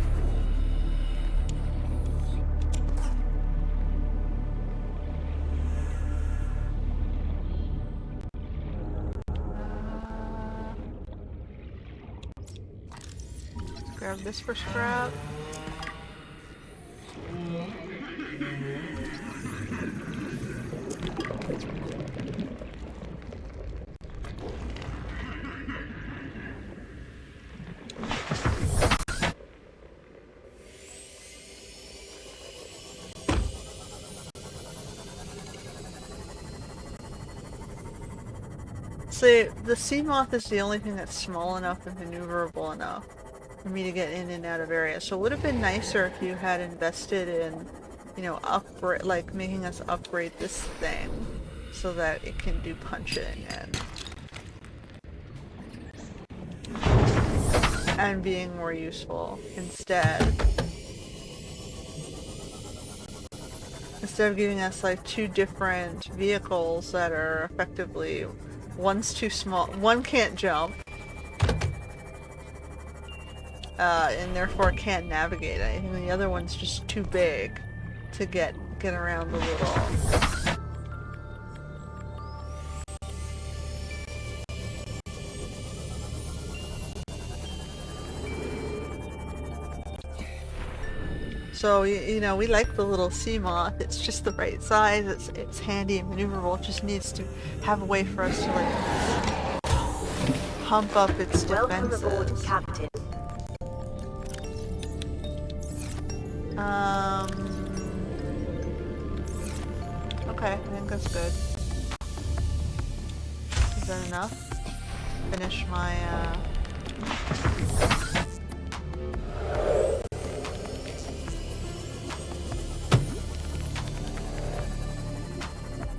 Grab this for scrap. See, the Seamoth is the only thing that's small enough and maneuverable enough for me to get in and out of areas. So it would have been nicer if you had invested in, you know, upgrade, like making us upgrade this thing so that it can do punching and being more useful instead. Instead of giving us like two different vehicles that are effectively, one's too small, one can't jump, and therefore can't navigate anything, and the other one's just too big to get around the little... So, you know, we like the little Seamoth. It's just the right size. It's handy and maneuverable. It just needs to have a way for us to, like, pump up its defenses. Welcome aboard, Captain. Okay, I think that's good. Is that enough? Finish my,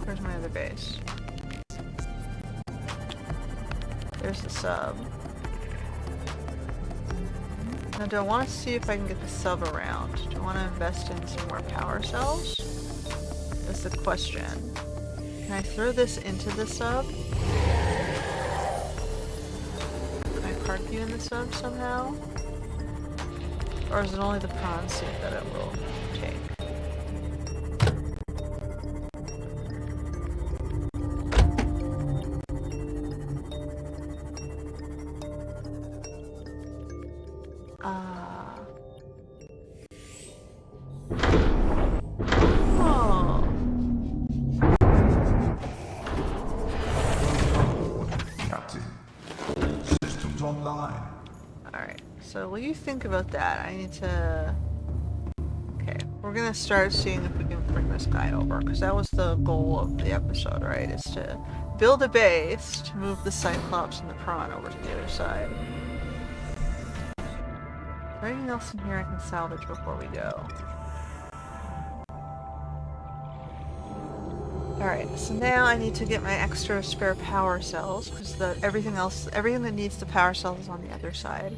Where's my other base? There's the sub. Now, do I want to see if I can get the sub around? Do I want to invest in some more power cells? That's the question. Can I throw this into the sub? Can I park you in the sub somehow? Or is it only the prawn suit that it will take? So what do you think about that? I need to... Okay, we're gonna start seeing if we can bring this guy over, because that was the goal of the episode, right? Is to build a base to move the Cyclops and the Prawn over to the other side. Is there anything else in here I can salvage before we go? Alright, so now I need to get my extra spare power cells, because everything that needs the power cells is on the other side.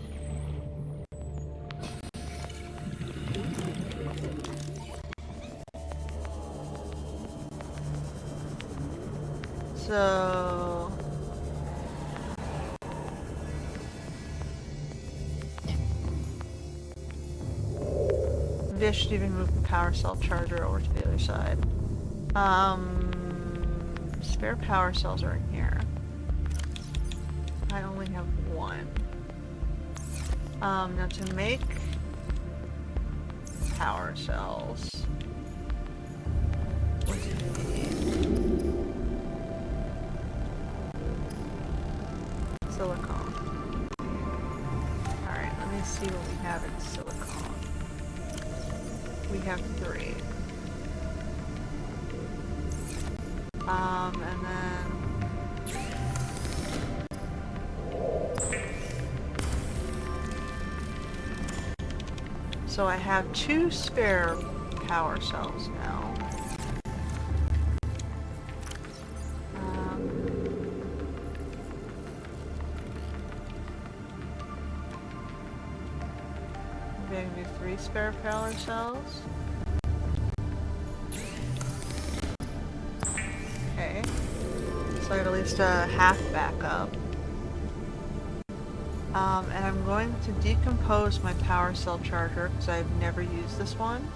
So... maybe I should even move the power cell charger over to the other side. Spare power cells are in here. I only have one. Now to make power cells, what do we need? Silicone. Alright, let me see what we have in silicone. We have 3. And then so I have 2 spare power cells now. Maybe I can do 3 spare power cells. Okay. So I have at least a half backup. And I'm going to decompose my power cell charger because I've never used this one.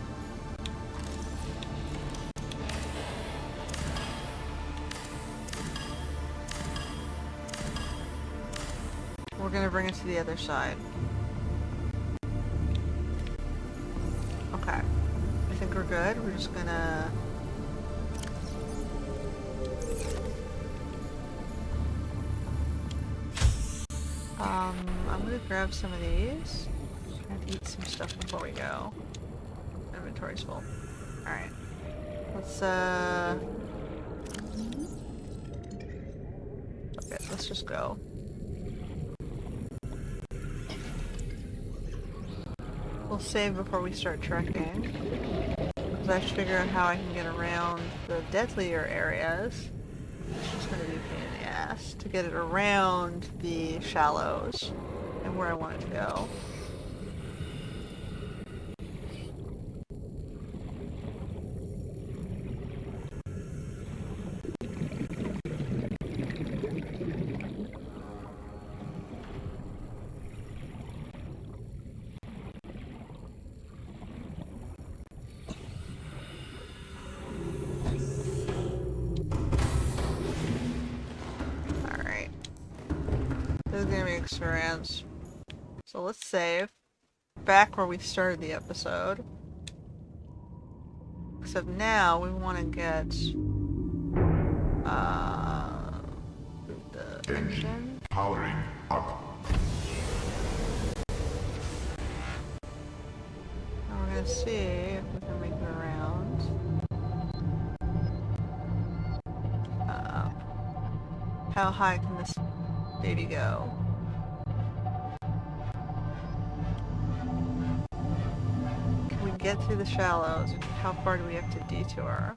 We're gonna bring it to the other side. Okay. I think we're good. We're just gonna... I'm gonna grab some of these. I have to eat some stuff before we go. Inventory's full. Alright. Let's, okay, let's just go. We'll save before we start trekking. Because I have to figure out how I can get around the deadlier areas. It's just gonna be a pain in the ass to get it around the shallows and where I want it to go. Alright. This is gonna be experience. So let's save. Back where we started the episode. Except now we want to get the engine powering up. And we're gonna see if we can make it around. How high can this baby go? Can we get through the shallows? How far do we have to detour?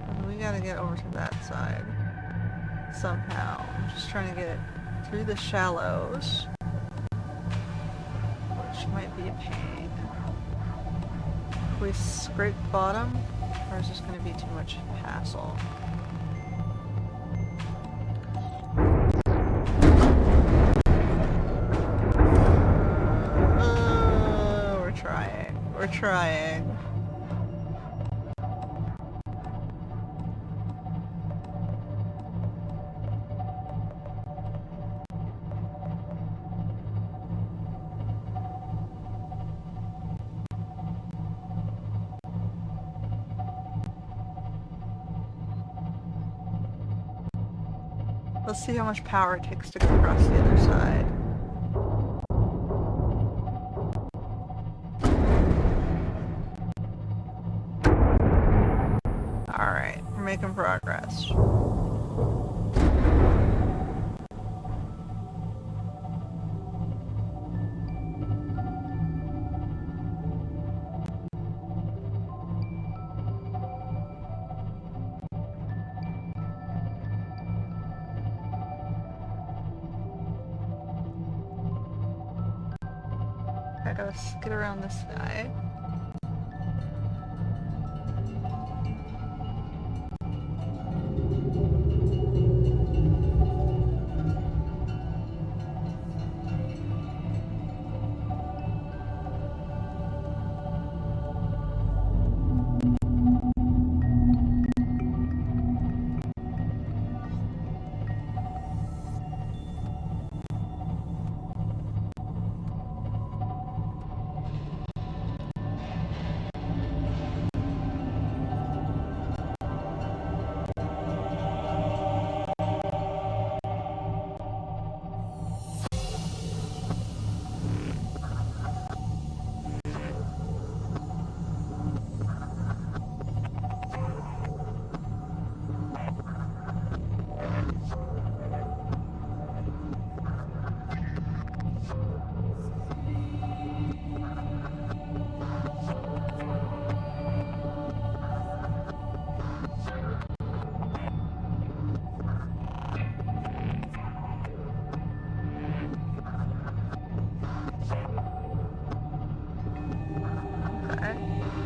And we gotta get over to that side. Somehow. I'm just trying to get it through the shallows. Which might be a pain. Can we scrape the bottom? Or is this gonna be too much hassle? We're trying. We're trying. Let's see how much power it takes to go across the other side. Alright, we're making progress. I gotta get around this guy.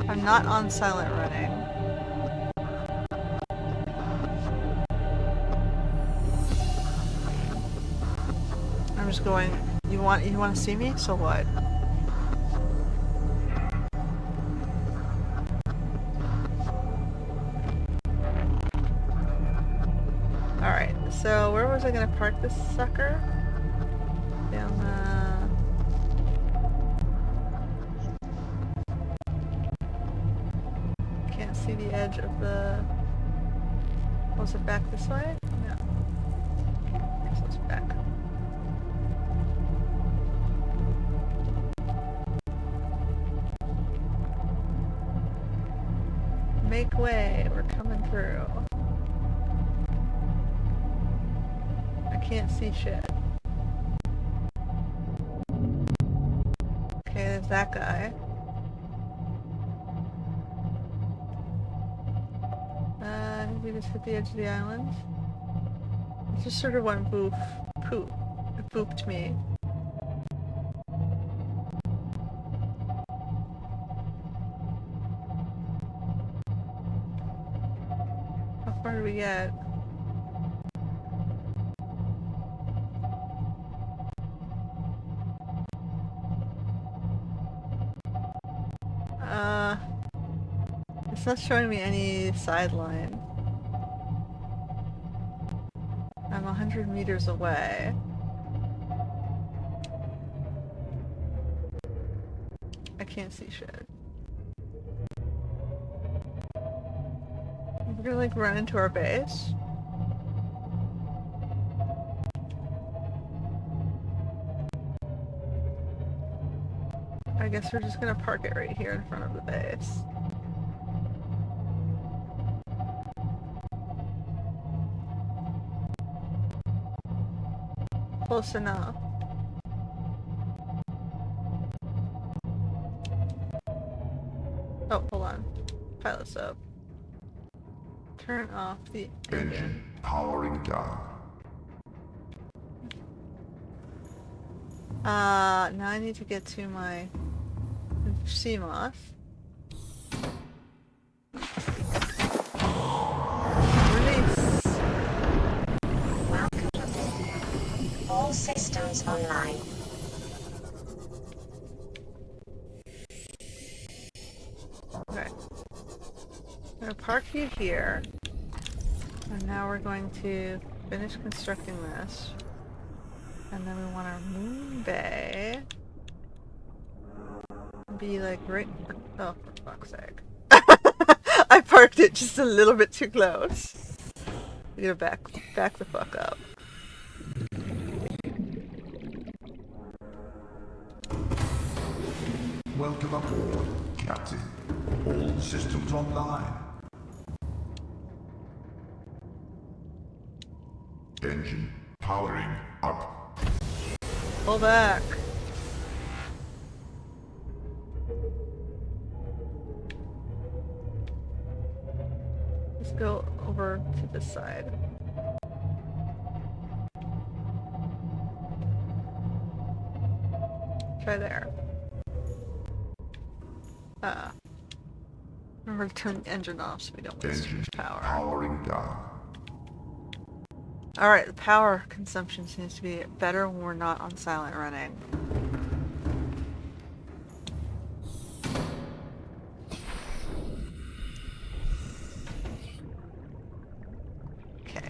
I'm not on silent running. I'm just going, you want to see me? So what? Alright, so where was I gonna park this sucker? Down can't see the edge of the... Was it back this way? No. I guess it's back. Make way, we're coming through. I can't see shit. Okay, there's that guy. I think we just hit the edge of the island. It just sort of went boof. Poop. It booped me. How far did we get? It's not showing me any sideline. I'm 100 meters away. I can't see shit. We're gonna like run into our base. I guess we're just gonna park it right here in front of the base. Close enough. Oh, hold on. Pilot's up. Turn off the Engine powering down. Now I need to get to my Seamoth. Release! Welcome aboard. All systems online. Okay. I'm gonna park you here. And now we're going to finish constructing this. And then we want our moon bay be like right... Oh, for fuck's sake. I parked it just a little bit too close. We gotta back the fuck up. Welcome aboard, Captain. All systems online. Engine powering up. Pull back. Let's go over to this side. Try there. Remember to turn the engine off so we don't waste too Engine much power. powering down. Alright, the power consumption seems to be better when we're not on silent running. Okay.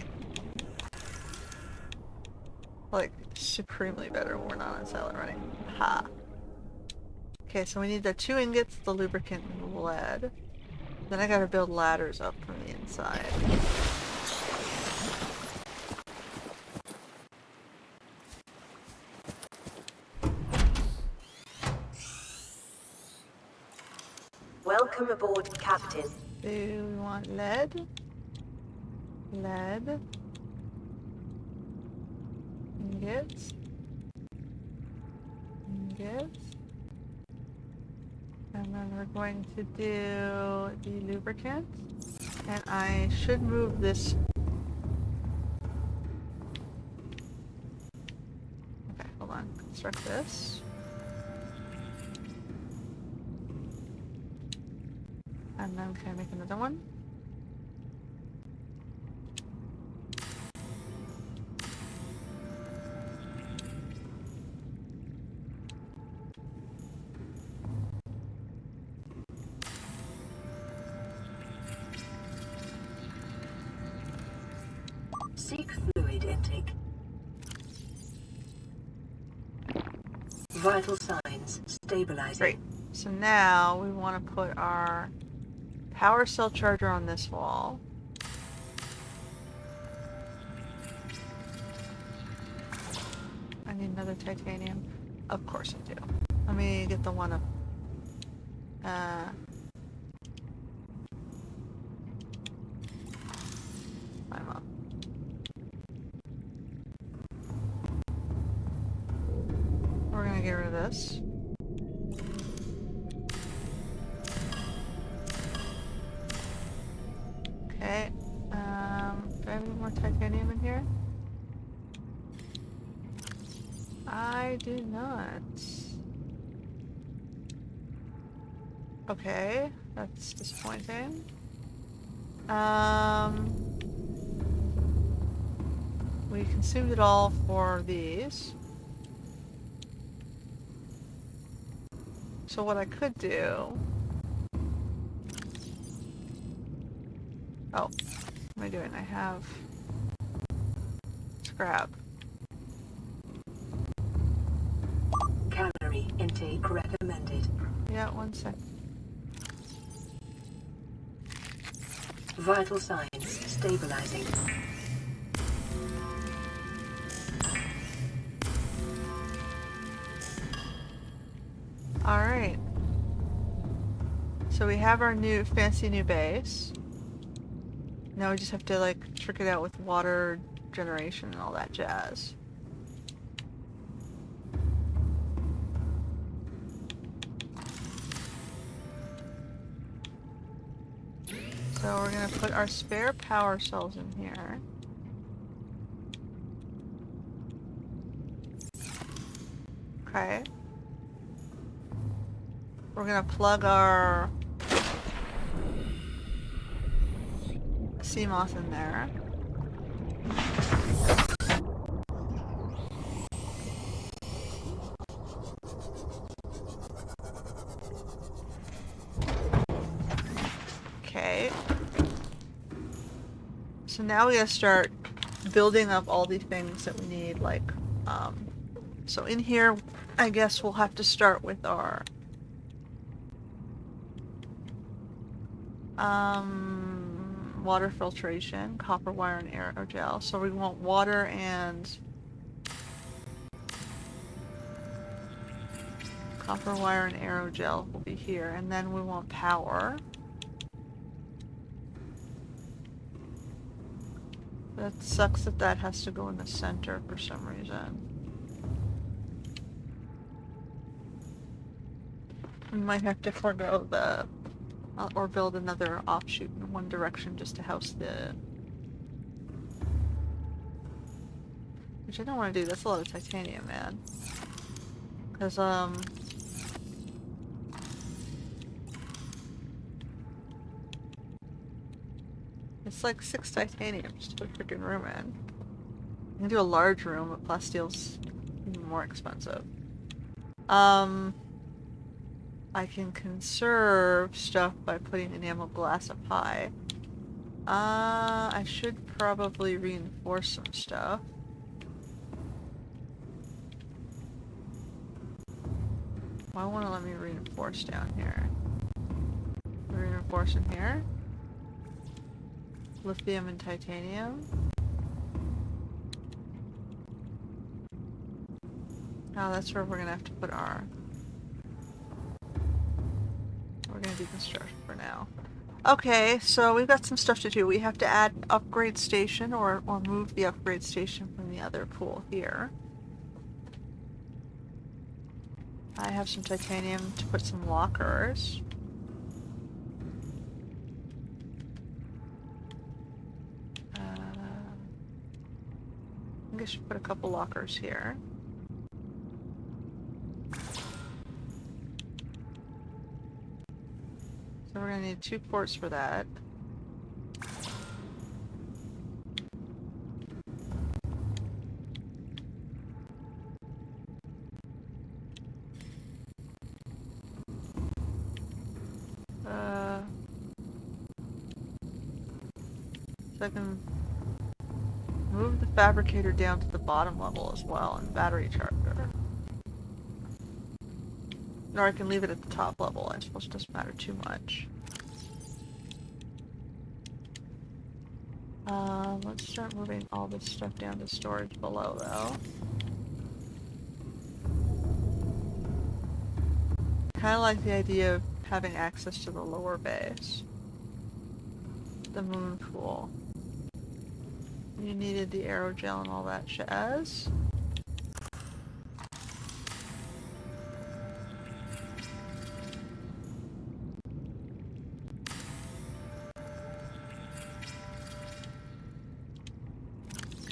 Like, supremely better when we're not on silent running. Ha! Okay, so we need the 2 ingots, the lubricant, and the lead. Then I gotta build ladders up from the inside. Welcome aboard, Captain. Do we want lead? Lead. Ingots. Ingots. And then we're going to do the lubricant. And I should move this. Okay, hold on. Construct this. And then can I make another one? Seek fluid intake. Vital signs stabilizing. Great. So now we want to put our power cell charger on this wall. I need another titanium. Of course I do. Let me get the one up. I'm up. We're gonna get rid of this. Okay. Do I have any more titanium in here? I do not. Okay, that's disappointing. We consumed it all for these. So what I could do... Oh, what am I doing? I have scrap. Calorie intake recommended. Yeah, 1 sec. Vital signs stabilizing. Alright. So we have our new fancy new base. Now we just have to like trick it out with water generation and all that jazz. So we're gonna put our spare power cells in here. Okay. We're gonna plug our Seamoth in there. Okay. So now we gotta start building up all the things that we need, like, so in here, I guess we'll have to start with our, water filtration, copper wire and aerogel. So we want water and copper wire and aerogel will be here, and then we want power. That sucks that that has to go in the center for some reason. We might have to forego the, or build another offshoot in one direction just to house the... Which I don't want to do, that's a lot of titanium, man. Because, it's like 6 titanium just to put a freaking room in. You can do a large room, but plastile's even more expensive. I can conserve stuff by putting enamel glass up high. I should probably reinforce some stuff. Why won't it let me reinforce down here? Reinforce in here. Lithium and titanium. Oh, that's where we're gonna have to put our... We're gonna do construction for now. Okay, so we've got some stuff to do. We have to add an upgrade station or move the upgrade station from the other pool here. I have some titanium to put some lockers. I think I should put a couple lockers here. So So we're gonna need 2 ports for that. So I can move the fabricator down to the bottom level as well, and battery charger. Or I can leave it at the top level. I suppose it doesn't matter too much. Let's start moving all this stuff down to storage below, though. Kind of like the idea of having access to the lower base. The moon pool. You needed the aerogel and all that jazz.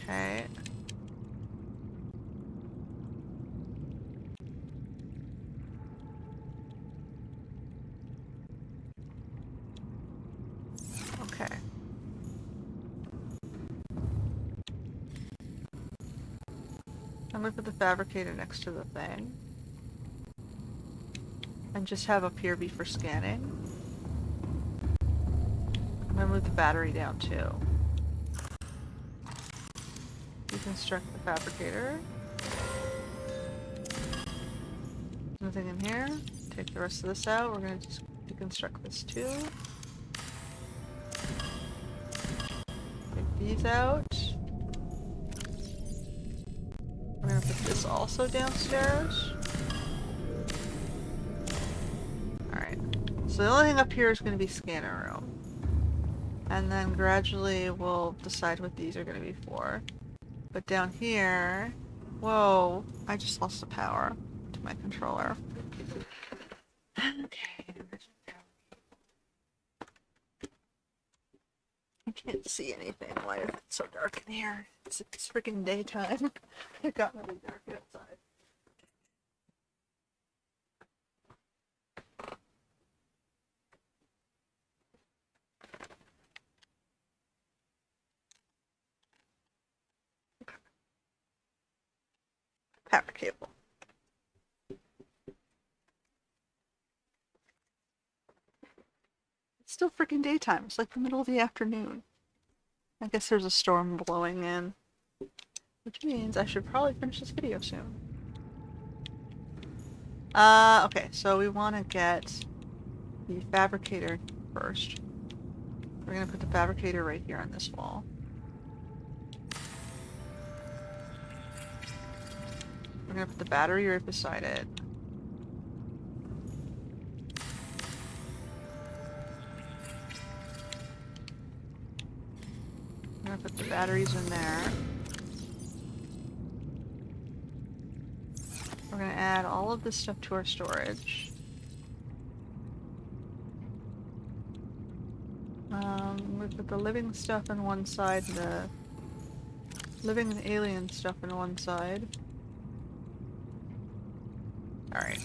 Okay. Okay. I'm gonna put the fabricator next to the thing. And just have up here be for scanning. I'm gonna move the battery down too. Deconstruct the fabricator. Nothing in here. Take the rest of this out. We're gonna just deconstruct this too. Take these out. We're gonna put this also downstairs. Alright. So the only thing up here is gonna be scanner room. And then gradually we'll decide what these are gonna be for. But down here... Whoa! I just lost the power to my controller. Okay. I can't see anything. Why is it so dark in here? It's freaking daytime. It got really dark outside. Power cable. It's still freaking daytime. It's like the middle of the afternoon. I guess there's a storm blowing in. Which means I should probably finish this video soon. Okay, so we want to get the fabricator first. We're going to put the fabricator right here on this wall. We're going to put the battery right beside it. I'm going to put the batteries in there. We're going to add all of this stuff to our storage. We put the living stuff on one side, the living and alien stuff on one side. Alright.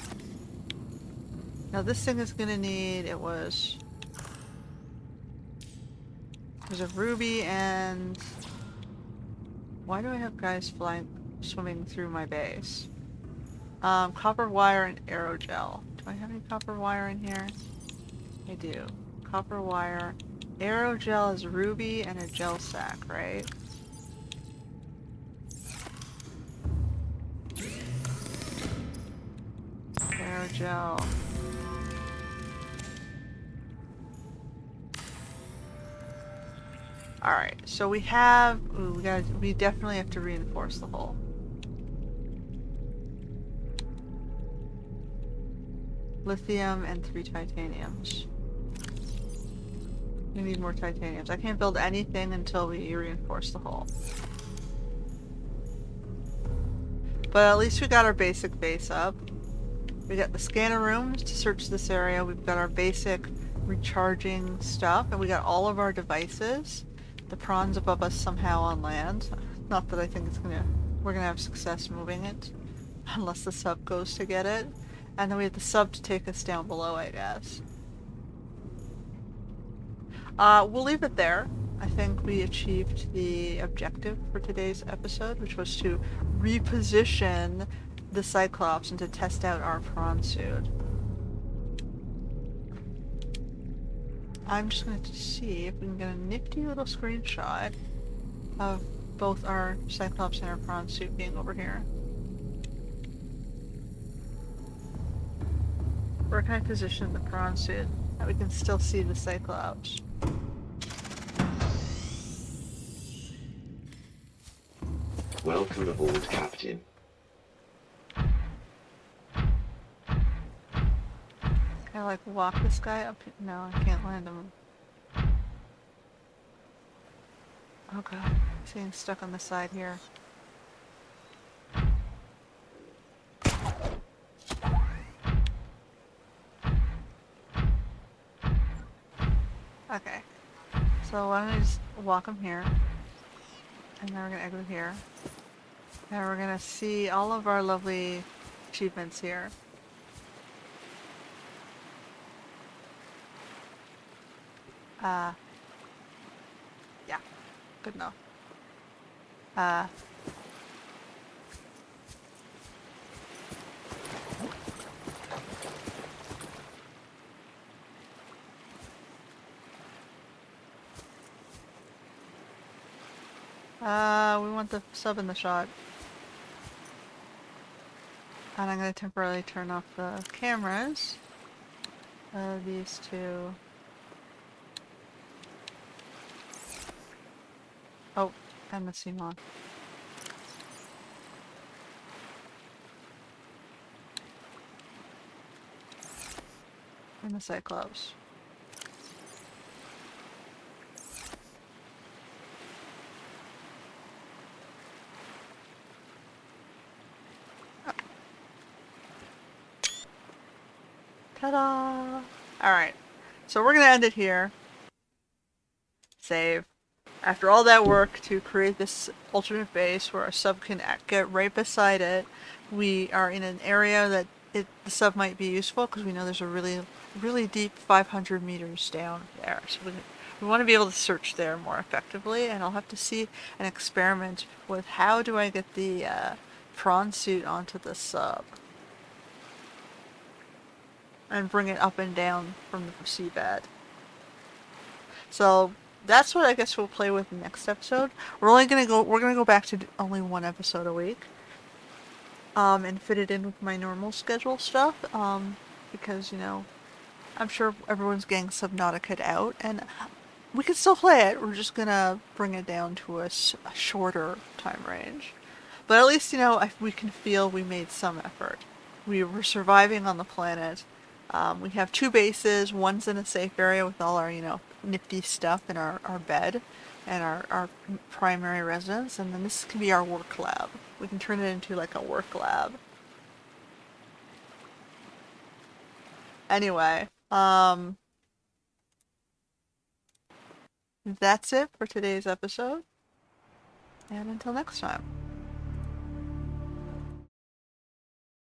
Now this thing is going to need, there's a ruby and... Why do I have guys swimming through my base? Copper wire and aerogel. Do I have any copper wire in here? I do. Copper wire. Aerogel is ruby and a gel sack, right? Aerogel. Alright, so we have... Ooh, we definitely have to reinforce the hull. Lithium and 3 titaniums. We need more titaniums. I can't build anything until we reinforce the hull. But at least we got our basic base up. We got the scanner rooms to search this area. We've got our basic recharging stuff. And we got all of our devices. The prawn's above us somehow on land. Not that I think we're gonna have success moving it. Unless the sub goes to get it. And then we have the sub to take us down below, I guess. We'll leave it there. I think we achieved the objective for today's episode, which was to reposition the Cyclops and to test out our prawn suit. I'm just going to see if we can get a nifty little screenshot of both our Cyclops and our prawn suit being over here. Where can I position the prawn suit that we can still see the Cyclops? Welcome aboard, Captain. Can I like walk this guy up? No, I can't land him. Oh god, he's getting stuck on the side here. Okay, so why don't I just walk him here, and then we're gonna exit here, and we're gonna see all of our lovely achievements here. Yeah, good enough. We want the sub in the shot. And I'm gonna temporarily turn off the cameras. These two. Oh, and the Seamoth. And the Cyclops. Ta-da! Alright, so we're gonna end it here. Save. After all that work to create this alternate base where our sub can get right beside it, we are in an area that the sub might be useful because we know there's a really deep 500 meters down there. So we want to be able to search there more effectively, and I'll have to see an experiment with how do I get the prawn suit onto the sub and bring it up and down from the seabed. So that's what I guess we'll play with next episode. We're gonna go back to only one episode a week. And fit it in with my normal schedule stuff. Because, you know, I'm sure everyone's getting Subnautica out, and we can still play it. We're just gonna bring it down to a shorter time range. But at least, you know, we can feel we made some effort. We were surviving on the planet. We have 2 bases. One's in a safe area with all our, you know, nifty stuff in our bed and our primary residence. And then this can be our work lab. We can turn it into like a work lab. Anyway, that's it for today's episode. And until next time.